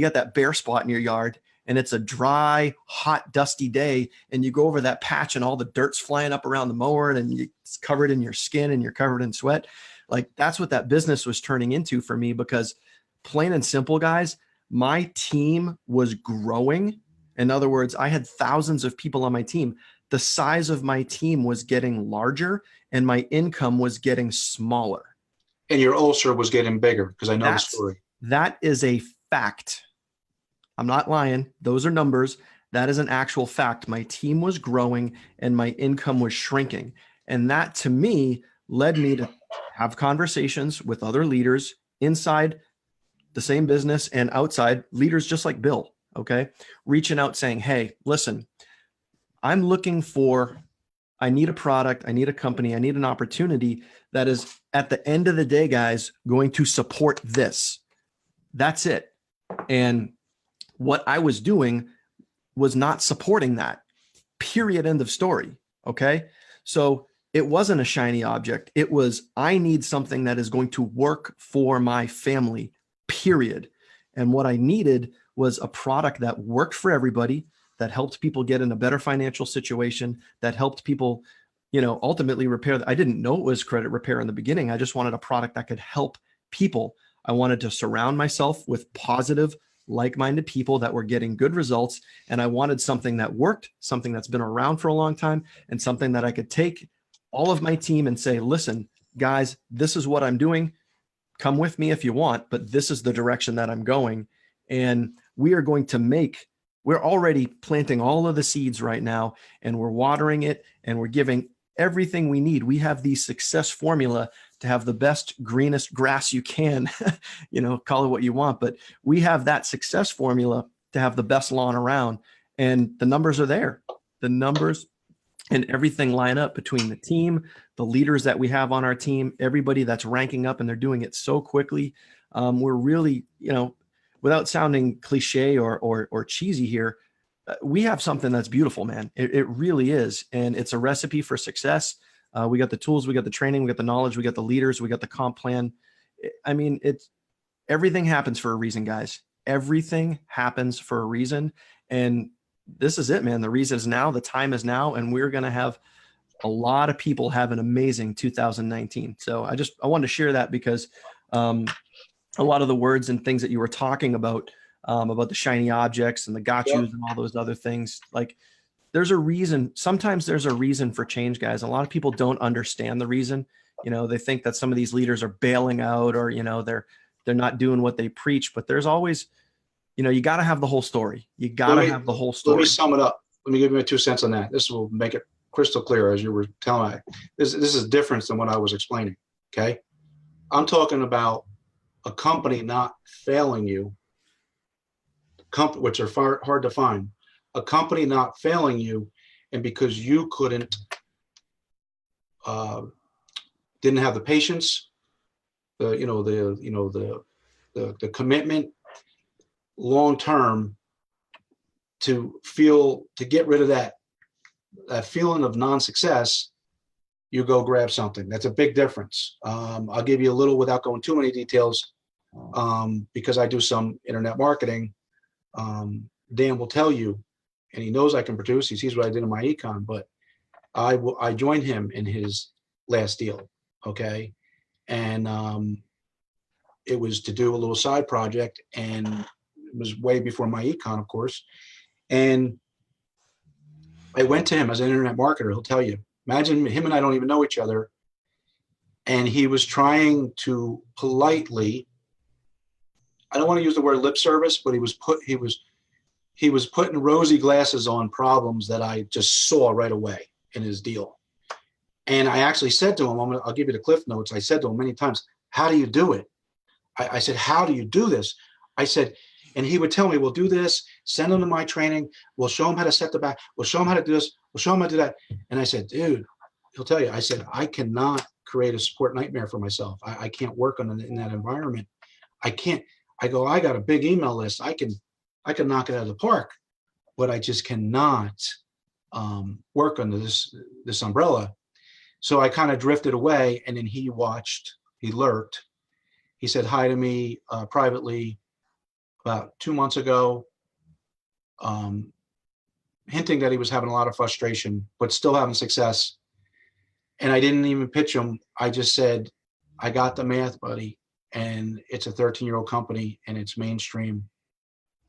got that bare spot in your yard, and it's a dry, hot, dusty day, and you go over that patch and all the dirt's flying up around the mower, and it's covered in your skin and you're covered in sweat. Like, that's what that business was turning into for me, because plain and simple, guys, my team was growing. In other words, I had thousands of people on my team. The size of my team was getting larger, and my income was getting smaller. And your ulcer was getting bigger, because I know the story. That is a fact. I'm not lying. Those are numbers. That is an actual fact. My team was growing and my income was shrinking. And that, to me, led me to have conversations with other leaders inside the same business and outside, leaders just like Bill, okay? Reaching out saying, hey, listen, I need a product, I need a company, I need an opportunity that is, at the end of the day, guys, going to support this. That's it. And what I was doing was not supporting that. Period. End of story. Okay. So it wasn't a shiny object. It was, I need something that is going to work for my family, period. And what I needed was a product that worked for everybody, that helped people get in a better financial situation, that helped people, ultimately repair. I didn't know it was credit repair in the beginning. I just wanted a product that could help people. I wanted to surround myself with positive, like-minded people that were getting good results. And I wanted something that worked, something that's been around for a long time, and something that I could take all of my team and say, listen, guys, this is what I'm doing. Come with me if you want, but this is the direction that I'm going. And we're already planting all of the seeds right now, and we're watering it, and we're giving everything we need. We have the success formula to have the best, greenest grass you can, call it what you want, but we have that success formula to have the best lawn around. And the numbers are there. The numbers and everything line up between the team, the leaders that we have on our team, everybody that's ranking up, and they're doing it so quickly. We're really, without sounding cliche or cheesy here, we have something that's beautiful, man. It really is. And it's a recipe for success. We got the tools, we got the training, we got the knowledge, we got the leaders, we got the comp plan. I mean, everything happens for a reason, guys. Everything happens for a reason. And this is it, man. The reason is now, the time is now, and we're going to have a lot of people have an amazing 2019. So I wanted to share that, because a lot of the words and things that you were talking about the shiny objects and the got yous and all those other things, like, there's a reason. Sometimes there's a reason for change, guys. A lot of people don't understand the reason. They think that some of these leaders are bailing out, or, they're not doing what they preach, but there's always, you got to have the whole story. You got to have the whole story. Let me sum it up. Let me give you my 2 cents on that. This will make it crystal clear, as you were telling me. This is different than what I was explaining. Okay. I'm talking about a company not failing you, which are hard to find. A company not failing you, and because you didn't have the patience, the commitment long term to get rid of that feeling of non-success, you go grab something. That's a big difference. I'll give you a little, without going too many details. because I do some internet marketing. Dan will tell you, and he knows I can produce. He sees what I did in myEcon, but I joined him in his last deal. Okay. And it was to do a little side project, and it was way before myEcon, of course. And I went to him as an internet marketer. He'll tell you, imagine him and I don't even know each other. And he was trying to politely, I don't want to use the word lip service, but he was putting rosy glasses on problems that I just saw right away in his deal. And I actually said to him, I'll give you the cliff notes. I said to him many times, how do you do it? I said, how do you do this? I said, and he would tell me, we'll do this, send him to my training. We'll show him how to set the back. We'll show him how to do this. We'll show him how to do that. And I said, dude, he'll tell you, I said, I cannot create a support nightmare for myself. I can't work in that environment. I can't. I go, I got a big email list. I can knock it out of the park, but I just cannot work under this umbrella. So I kind of drifted away, and then he lurked. He said hi to me privately about 2 months ago, hinting that he was having a lot of frustration, but still having success. And I didn't even pitch him. I just said, I got the math, buddy. And it's a 13-year-old company, and it's mainstream.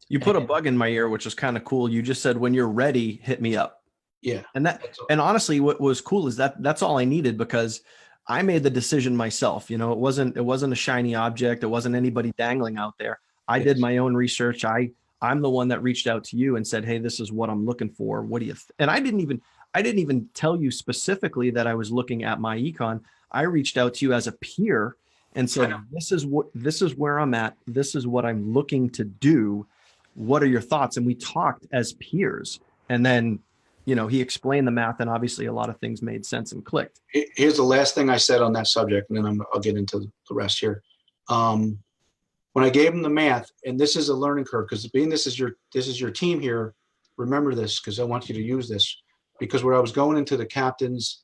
You put a bug in my ear, which is kind of cool. You just said, when you're ready, hit me up. Yeah. And honestly, what was cool is that's all I needed, because I made the decision myself. It wasn't a shiny object. It wasn't anybody dangling out there. I did my own research. I'm the one that reached out to you and said, hey, this is what I'm looking for. What do you and I didn't even tell you specifically that I was looking at myEcon. I reached out to you as a peer and said, this is where I'm at. This is what I'm looking to do. What are your thoughts? And we talked as peers. And then, he explained the math, and obviously a lot of things made sense and clicked. Here's the last thing I said on that subject, and then I'll get into the rest here. When I gave him the math, and this is a learning curve, because being this is your team here, remember this, because I want you to use this. Because where I was going into the captains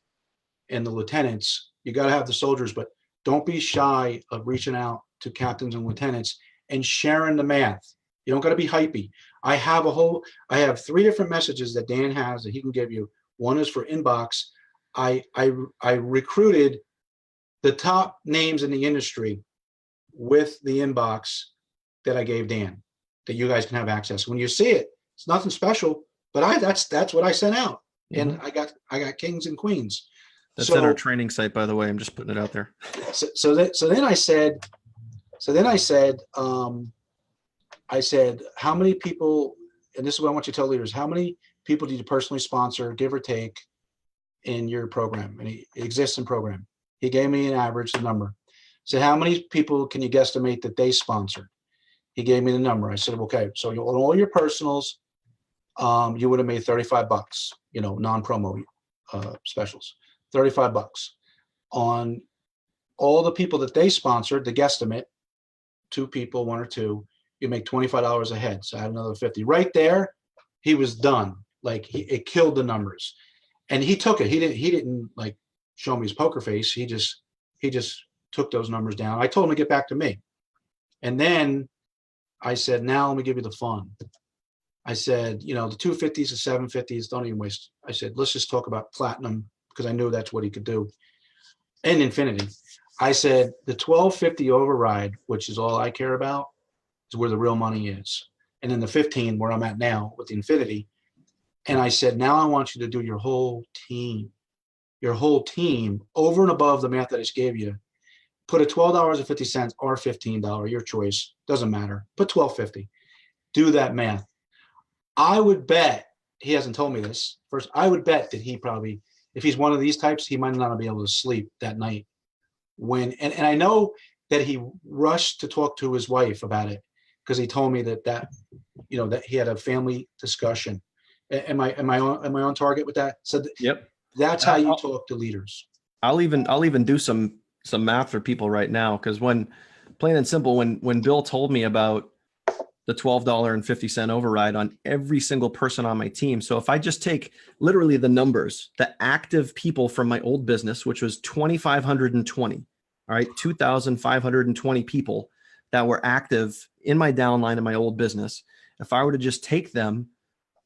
and the lieutenants, you got to have the soldiers, but don't be shy of reaching out to captains and lieutenants and sharing the math. You don't got to be hypey. I have 3 different messages that Dan has that he can give you. One is for inbox. I recruited the top names in the industry with the inbox that I gave Dan, that you guys can have access. When you see it, it's nothing special, but that's what I sent out. Mm-hmm. And I got kings and queens. That's at our training site, by the way. I'm just putting it out there. So then I said, how many people, and this is what I want you to tell leaders, how many people did you personally sponsor, give or take, in your program? And it exists in program. He gave me an average, the number. Said, how many people can you guesstimate that they sponsored? He gave me the number. I said, okay, so on all your personals, you would have made $35, non-promo specials, $35. On all the people that they sponsored, the guesstimate, 2 people, 1 or 2, you make $25 a head. So I had another 50 right there. He was done. Like it killed the numbers, and he took it. He didn't like show me his poker face. He just took those numbers down. I told him to get back to me. And then I said, now let me give you the fun. I said, the 250s, the 750s, don't even waste. I said, let's just talk about platinum, because I knew that's what he could do. And infinity. I said, the 1250 override, which is all I care about, is where the real money is. And then the 15, where I'm at now with the infinity. And I said, now I want you to do your whole team over and above the math that I just gave you. Put a $12.50 or $15, your choice, doesn't matter. Put $12.50. Do that math. I would bet, he hasn't told me this first, I would bet that he probably, if he's one of these types, he might not be able to sleep that night. And I know that he rushed to talk to his wife about it, because he told me that he had a family discussion. Am I on target with that? So yep. That's how you talk to leaders. I'll even do some math for people right now, because plain and simple, when Bill told me about the $12.50 override on every single person on my team. So if I just take literally the numbers, the active people from my old business, which was 2,520, all right, 2,520 people that were active in my downline in my old business, if I were to just take them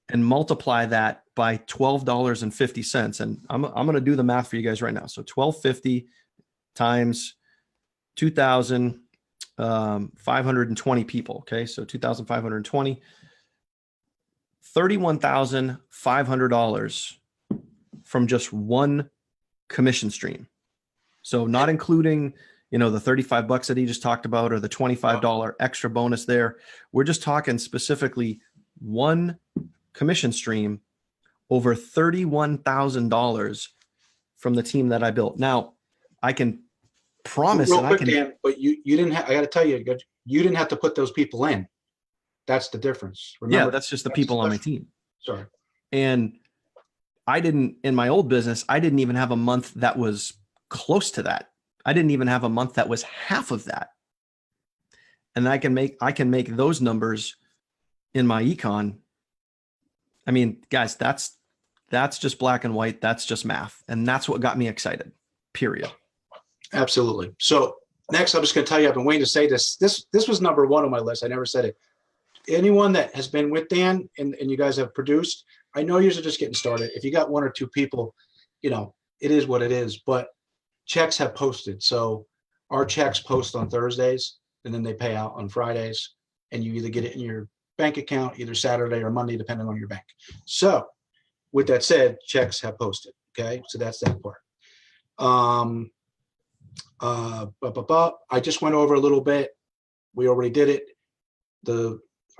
and multiply that by $12.50, and I'm going to do the math for you guys right now. So $12.50 times 2,520 people. Okay. So 2,520, $31,500 from just one commission stream. So not including, the $35 that he just talked about, or the $25 extra bonus there. We're just talking specifically one commission stream over $31,000 from the team that I built. Now I can promise Real that quick, I can. Dan, but you didn't have, I got to tell you, you didn't have to put those people in. That's the difference. Remember, Yeah, that's just the people on my team. Sorry. And I didn't, in my old business, I didn't even have a month that was close to that. I didn't even have a month that was half of that. And I can make those numbers in myEcon. I mean, guys, that's just black and white. That's just math. And that's what got me excited, period. Absolutely. So next, I'm just going to tell you, I've been waiting to say this. This was number one on my list. I never said it. Anyone that has been with Dan and you guys have produced, I know you're just getting started. If you got one or two people, it is what it is, but checks have posted. So our checks post on Thursdays and then they pay out on Fridays, and you either get it in your bank account either Saturday or Monday, depending on your bank. So with that said, checks have posted. Okay. So that's that part. I just went over a little bit. We already did it.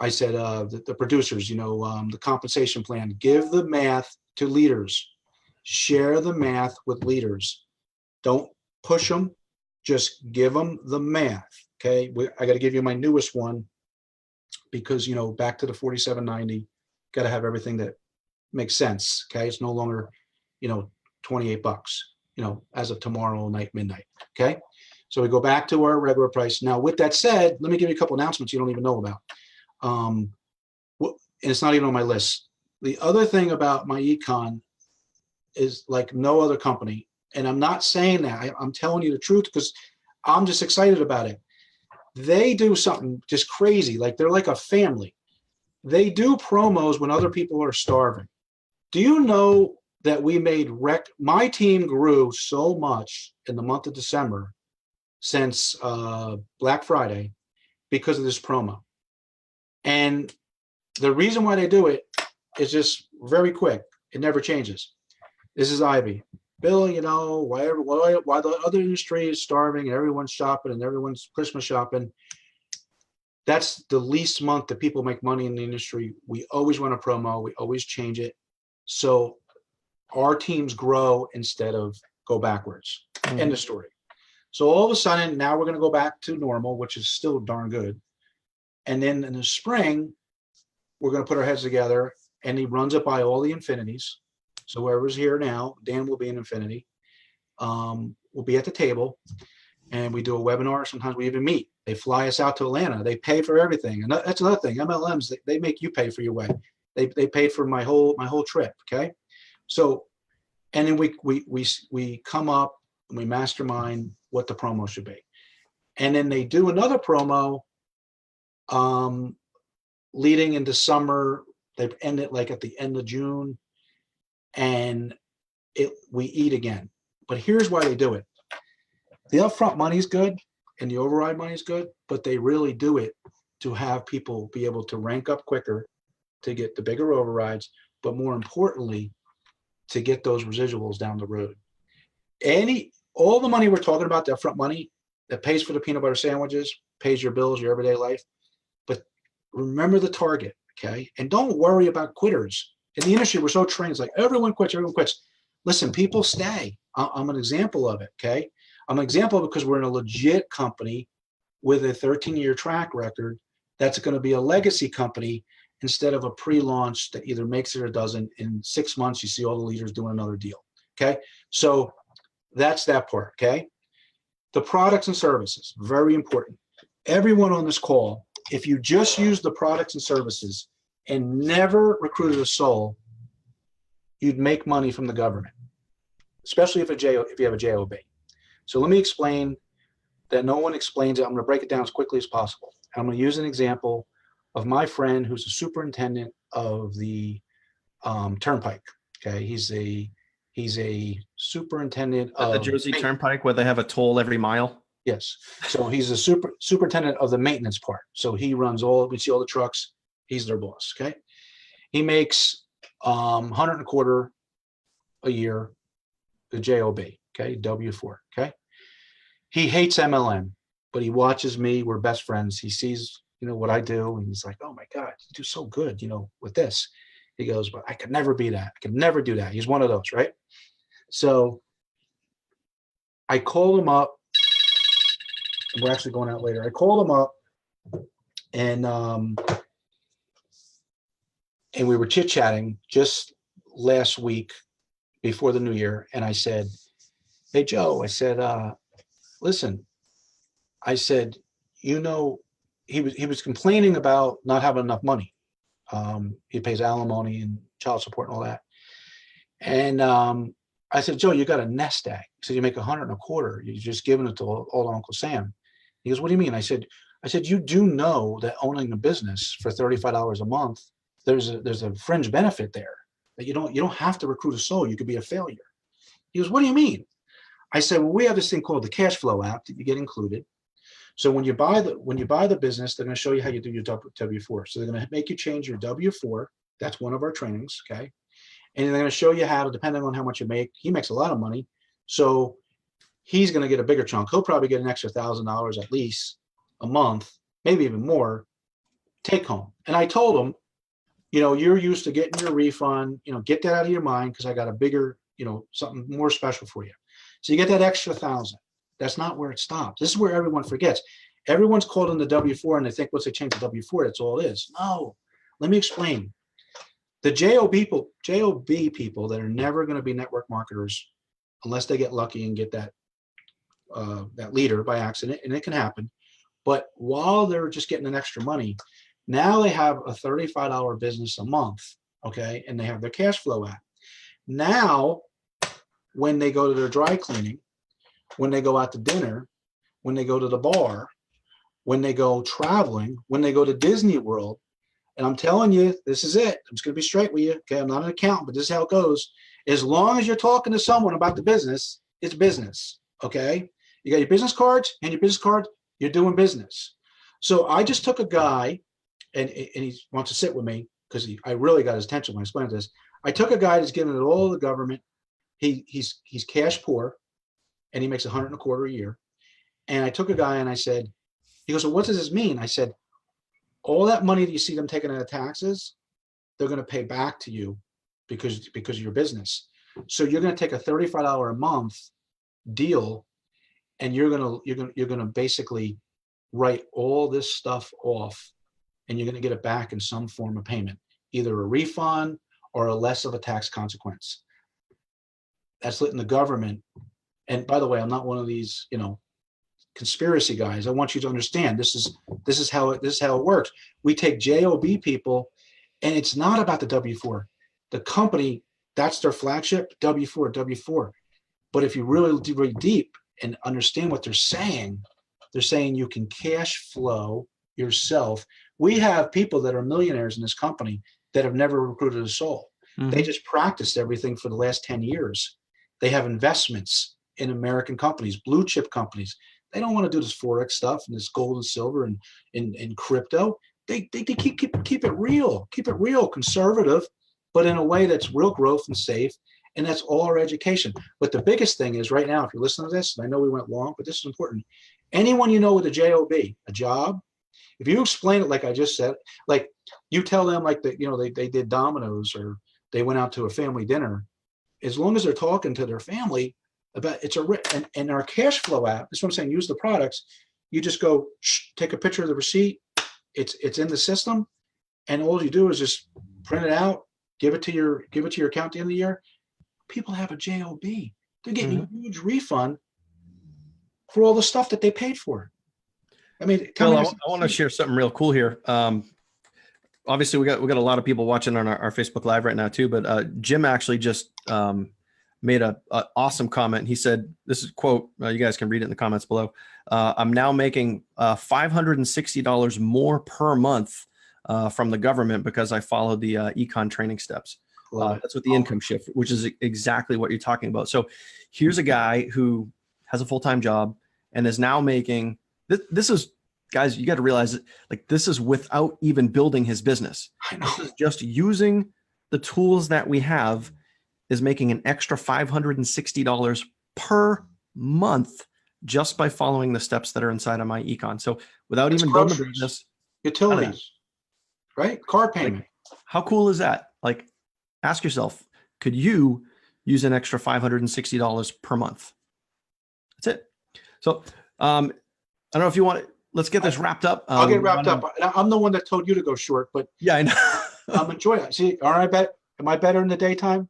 I said the producers, the compensation plan, give the math to leaders, share the math with leaders. Don't push them, just give them the math. Okay. I got to give you my newest one because, back to the 4790, got to have everything that makes sense. Okay. It's no longer, $28, as of tomorrow night, midnight. Okay. So we go back to our regular price. Now, with that said, let me give you a couple announcements you don't even know about. And it's not even on my list. The other thing about myEcon is like no other company. And I'm not saying that. I'm telling you the truth because I'm just excited about it. They do something just crazy. Like they're like a family. They do promos when other people are starving. Do you know that we made my team grew so much in the month of December since Black Friday because of this promo. And the reason why they do it is just very quick. It never changes. This is Ivy. Bill, why the other industry is starving and everyone's shopping and everyone's Christmas shopping. That's the least month that people make money in the industry. We always run a promo. We always change it. So our teams grow instead of go backwards. End of story. So all of a sudden, now we're going to go back to normal, which is still darn good. And then in the spring, we're going to put our heads together, and he runs it by all the infinities. So whoever's here now, Dan will be in Infinity. We'll be at the table, and we do a webinar. Sometimes we even meet. They fly us out to Atlanta. They pay for everything, and that's another thing. MLMs, they make you pay for your way. They paid for my whole trip. Okay, so and then we come up and we mastermind what the promo should be, and then they do another promo. Leading into summer, they end it like at the end of June, and we eat again. But here's why they do it. The upfront money is good and the override money is good, but they really do it to have people be able to rank up quicker, to get the bigger overrides, but more importantly, to get those residuals down the road. All the money we're talking about, the upfront money that pays for the peanut butter sandwiches, pays your bills, your everyday life. But remember the target, okay? And don't worry about quitters. In the industry, we're so trained. It's like everyone quits, everyone quits. Listen, people stay. I'm an example of it, okay? I'm an example of it because we're in a legit company with a 13-year track record that's going to be a legacy company instead of a pre-launch that either makes it or doesn't. In 6 months, you see all the leaders doing another deal, okay? So that's that part, okay? The products and services, very important. Everyone on this call, if you just use the products and services and never recruited a soul, you'd make money from the government, especially if you have a JOB. So let me explain that no one explains it. I'm going to break it down as quickly as possible. I'm going to use an example of my friend who's a superintendent of the Turnpike. Okay, he's a superintendent At the of Jersey Turnpike where they have a toll every mile. yes. So he's a superintendent of the maintenance part. So he runs we see all the trucks. He's their boss. Okay, he makes 100 and a quarter a year, the job. Okay, W4. Okay, he hates MLM, but he watches me. We're best friends. He sees what I do, and he's like, "Oh my God, you do so good, with this." He goes, "But I could never be that. I could never do that." He's one of those, right? So I called him up. We're actually going out later. I called him up, and we were chit-chatting just last week before the new year. And I said, "Hey, Joe," I said, "listen," I said, he was complaining about not having enough money. He pays alimony and child support and all that. And I said, "Joe, you got a nest egg." He said, "You make 100 and a quarter. You're just giving it to all Uncle Sam." He goes, "What do you mean?" I said, "You do know that owning a business for $35 a month, there's a fringe benefit there that you don't have to recruit a soul. You could be a failure." He goes, "What do you mean?" I said, "Well, we have this thing called the cash flow app that you get included. So when you buy the business, they're going to show you how you do your W4. So they're going to make you change your W4. That's one of our trainings, okay? And they're going to show you how to, depending on how much you make. He makes a lot of money, so he's going to get a bigger chunk. He'll probably get an extra $1,000 at least a month, maybe even more, take home." And I told him, "You're used to getting your refund. Get that out of your mind, because I got a bigger, something more special for you. So you get that extra 1,000. That's not where it stops. This is where everyone forgets. Everyone's called in the W4 and they think once they change the W4, that's all it is. No, let me explain. The JOB people that are never going to be network marketers unless they get lucky and get that leader by accident, and it can happen. But while they're just getting an extra money, now they have a $35 business a month, okay, and they have their cash flow app. Now, when they go to their dry cleaning, when they go out to dinner, when they go to the bar, when they go traveling, when they go to Disney World, and I'm telling you, this is it. I'm just going to be straight with you. Okay, I'm not an accountant, but this is how it goes. As long as you're talking to someone about the business, it's business. Okay, you got your business cards and your business card, you're doing business. So I just took a guy, and he wants to sit with me because I really got his attention when I explained this. I took a guy that's giving it all to the government. He's cash poor, and he makes 100 and a quarter a year. And I took a guy and I said, he goes, "So what does this mean?" I said, "All that money that you see them taking out of taxes, they're going to pay back to you because of your business. So you're going to take a $35 a month deal, and you're going to basically write all this stuff off, and you're going to get it back in some form of payment, either a refund or a less of a tax consequence." That's letting the government. And by the way, I'm not one of these, conspiracy guys. I want you to understand this is how it works. We take JOB people, and it's not about the W4. The company, that's their flagship, W4. But if you really dig deep and understand what they're saying you can cash flow yourself. We have people that are millionaires in this company that have never recruited a soul. Mm-hmm. They just practiced everything for the last 10 years. They have investments in American companies, blue chip companies. They don't want to do this Forex stuff and this gold and silver and crypto. They keep it real, conservative, but in a way that's real growth and safe. And that's all our education. But the biggest thing is right now, if you're listening to this, and I know we went long, but this is important. Anyone with a JOB, a job, if you explain it like I just said, like you tell them like that, they did Domino's or they went out to a family dinner, as long as they're talking to their family about and our cash flow app, that's what I'm saying, use the products. You just go take a picture of the receipt. It's in the system, and all you do is just print it out, give it to your account at the end of the year. People have a JOB. They're getting a huge refund for all the stuff that they paid for. I mean, I want to share something real cool here. Obviously, we got a lot of people watching on our Facebook Live right now too. But Jim actually just made a awesome comment. He said, "This is quote. You guys can read it in the comments below. I'm now making $560 more per month from the government because I followed the econ training steps. That's what the income shift, which is exactly what you're talking about. So here's a guy who has a full-time job and is now making this is, guys, you got to realize that, like, this is without even building his business. I know. This is just using the tools that we have, is making an extra $560 per month just by following the steps that are inside of myEcon. So without That's even building a groceries, business, utilities, right? Car payment. how cool is that? Like, ask yourself, could you use an extra $560 per month? That's it. So I don't know if you want to, let's get this wrapped up. I'll get wrapped up. I'm the one that told you to go short, but yeah, I know. I'm enjoying it. See, all right, am I better in the daytime?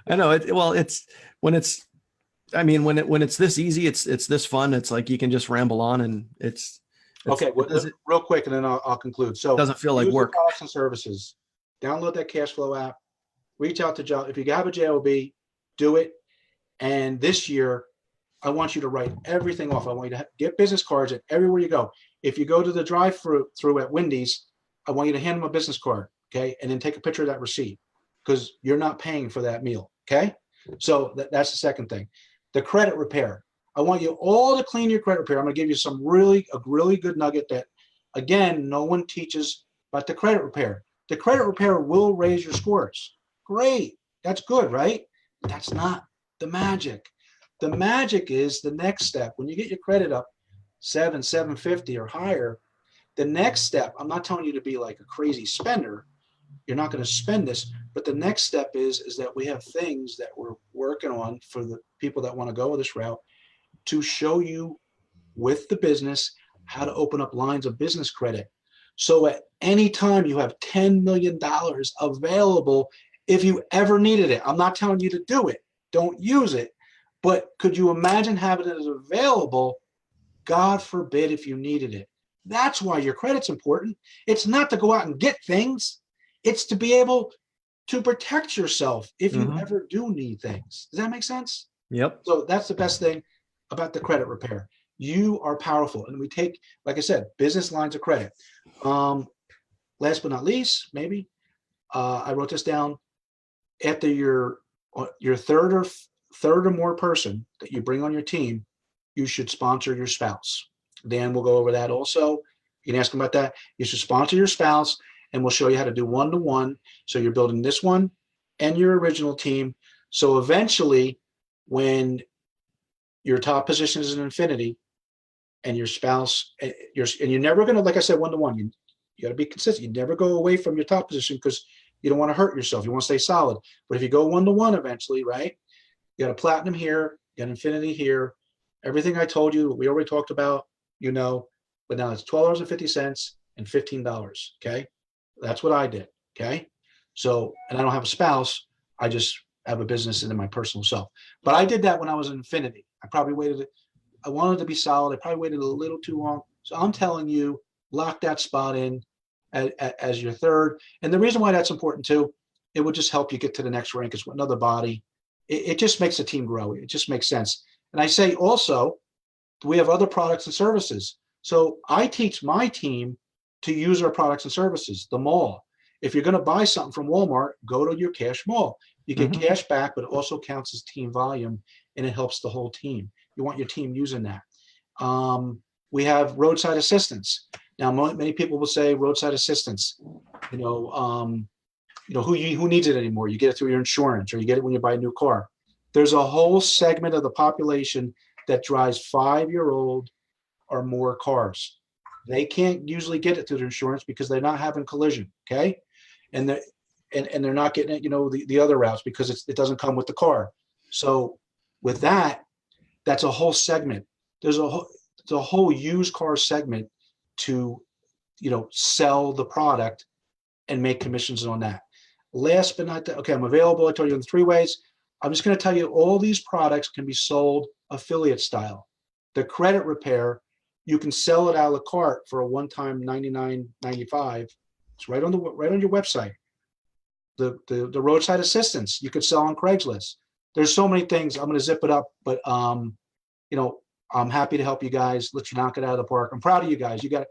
I know it. Well, it's when it's, I mean, when it's this easy, it's this fun. It's like you can just ramble on, and it's okay. Well, real quick, and then I'll conclude. So it doesn't feel like work. Products and services. Download that cash flow app. Reach out to job. If you have a JOB, do it. And this year, I want you to write everything off. I want you to get business cards at everywhere you go. If you go to the drive-through at Wendy's, I want you to hand them a business card, okay, and then take a picture of that receipt, because you're not paying for that meal, okay? So that's the second thing. The credit repair. I want you all to clean your credit repair. I'm going to give you a really good nugget that, again, no one teaches about the credit repair. The credit repair will raise your scores. Great. That's good, right? That's not the magic. The magic is the next step. When you get your credit up 750 or higher, the next step, I'm not telling you to be like a crazy spender. You're not going to spend this, but the next step is that we have things that we're working on for the people that want to go this route to show you with the business how to open up lines of business credit. So at any time you have $10 million available if you ever needed it. I'm not telling you to do it. Don't use it. But could you imagine having it as available, God forbid, if you needed it? That's why your credit's important. It's not to go out and get things. It's to be able to protect yourself if you ever do need things. Does that make sense? Yep. So that's the best thing about the credit repair. You are powerful. And we take, like I said, business lines of credit. Last but not least, maybe, I wrote this down. After your third or more person that you bring on your team, you should sponsor your spouse. Dan will go over that also. You can ask him about that. You should sponsor your spouse, and we'll show you how to do one-to-one. So you're building this one and your original team. So eventually, when your top position is an infinity and your spouse, and you're never going to, like I said, one-to-one, you got to be consistent. You never go away from your top position because you don't want to hurt yourself. You want to stay solid. But if you go one-to-one eventually, right, you got a platinum here, you got infinity here. Everything I told you, we already talked about, but now it's $12.50 and $15, okay? That's what I did, okay? So, and I don't have a spouse. I just have a business and then my personal self. But I did that when I was in infinity. I wanted to be solid. I probably waited a little too long. So I'm telling you, lock that spot in as your third. And the reason why that's important too, it would just help you get to the next rank as another body. It just makes the team grow. It just makes sense. And I say also, we have other products and services. So I teach my team to use our products and services, the mall. If you're going to buy something from Walmart, go to your cash mall. You get cash back, but it also counts as team volume, and it helps the whole team. You want your team using that. We have roadside assistance. Now, many people will say roadside assistance, who needs it anymore? You get it through your insurance, or you get it when you buy a new car. There's a whole segment of the population that drives 5-year-old or more cars. They can't usually get it through their insurance because they're not having collision, okay? And they're not getting it, the other routes because it doesn't come with the car. So with that, that's a whole segment. There's a whole used car segment to, sell the product and make commissions on that. Last but not okay, I'm available. I told you in 3 ways. I'm just going to tell you all these products can be sold affiliate style. The credit repair, you can sell it a la carte for a one-time $99.95. It's right on your website. The roadside assistance you could sell on Craigslist. There's so many things. I'm going to zip it up, but I'm happy to help you guys, let you knock it out of the park. I'm proud of you guys. You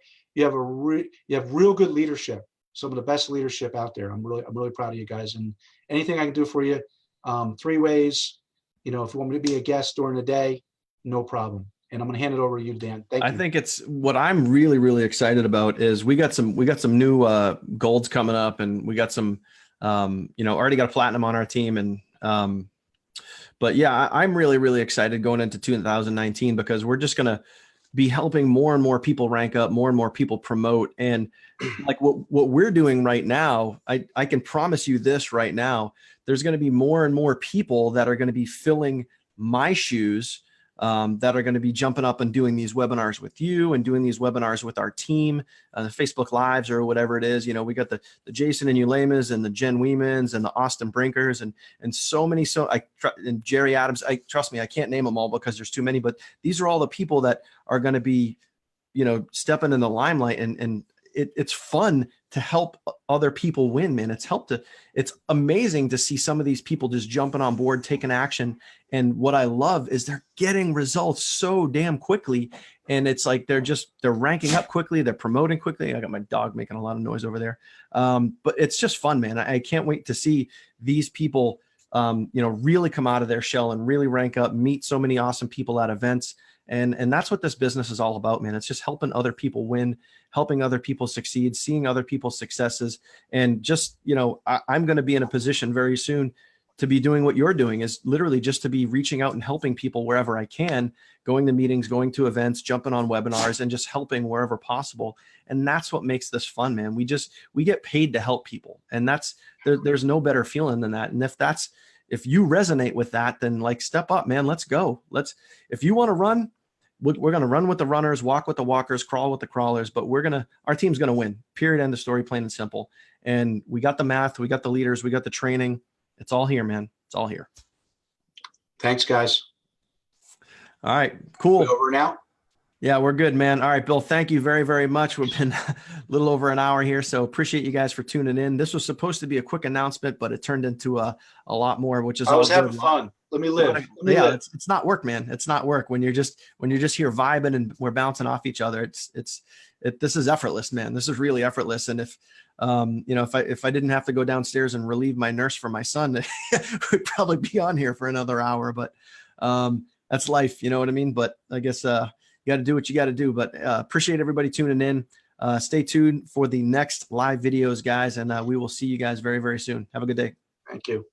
have real good leadership, some of the best leadership out there. I'm really proud of you guys. And anything I can do for you, 3 ways, if you want me to be a guest during the day, no problem. And I'm going to hand it over to you, Dan. Thank you. I think it's what I'm really, really excited about is we got some new golds coming up, and we got some, already got a platinum on our team. And, but yeah, I'm really, really excited going into 2019 because we're just going to be helping more and more people rank up, more and more people promote. And like what we're doing right now, I can promise you this right now, there's going to be more and more people that are going to be filling my shoes, that are going to be jumping up and doing these webinars with you and doing these webinars with our team, the Facebook Lives or whatever it is. We got the Jason and Ulemas and the Jen Weemans and the Austin Brinkers and so many. And Jerry Adams, trust me, I can't name them all because there's too many, but these are all the people that are going to be, stepping in the limelight, and it's fun to help other people win, man. It's amazing to see some of these people just jumping on board, taking action. And what I love is they're getting results so damn quickly. And it's like, they're ranking up quickly. They're promoting quickly. I got my dog making a lot of noise over there. But it's just fun, man. I can't wait to see these people, really come out of their shell and really rank up, meet so many awesome people at events. And that's what this business is all about, man. It's just helping other people win, helping other people succeed, seeing other people's successes. And just, I'm going to be in a position very soon to be doing what you're doing, is literally just to be reaching out and helping people wherever I can, going to meetings, going to events, jumping on webinars, and just helping wherever possible. And that's what makes this fun, man. We get paid to help people. And there's no better feeling than that. And if you resonate with that, then like, step up, man. Let's go. If you want to run, we're going to run with the runners, walk with the walkers, crawl with the crawlers, but our team's going to win, period. End of story, plain and simple. And we got the math, we got the leaders, we got the training. It's all here, man. It's all here. Thanks, guys. All right, cool. We over now? Yeah, we're good, man. All right, Bill, thank you very, very much. We've been a little over an hour here, so appreciate you guys for tuning in. This was supposed to be a quick announcement, but it turned into a lot more, which is I was having fun. Let me live. It's not work, man. It's not work when you're just here vibing and we're bouncing off each other. This is effortless, man. This is really effortless. And if I didn't have to go downstairs and relieve my nurse for my son, we'd probably be on here for another hour. But that's life, you know what I mean? But I guess you got to do what you got to do. But appreciate everybody tuning in. Stay tuned for the next live videos, guys, and we will see you guys very, very soon. Have a good day. Thank you.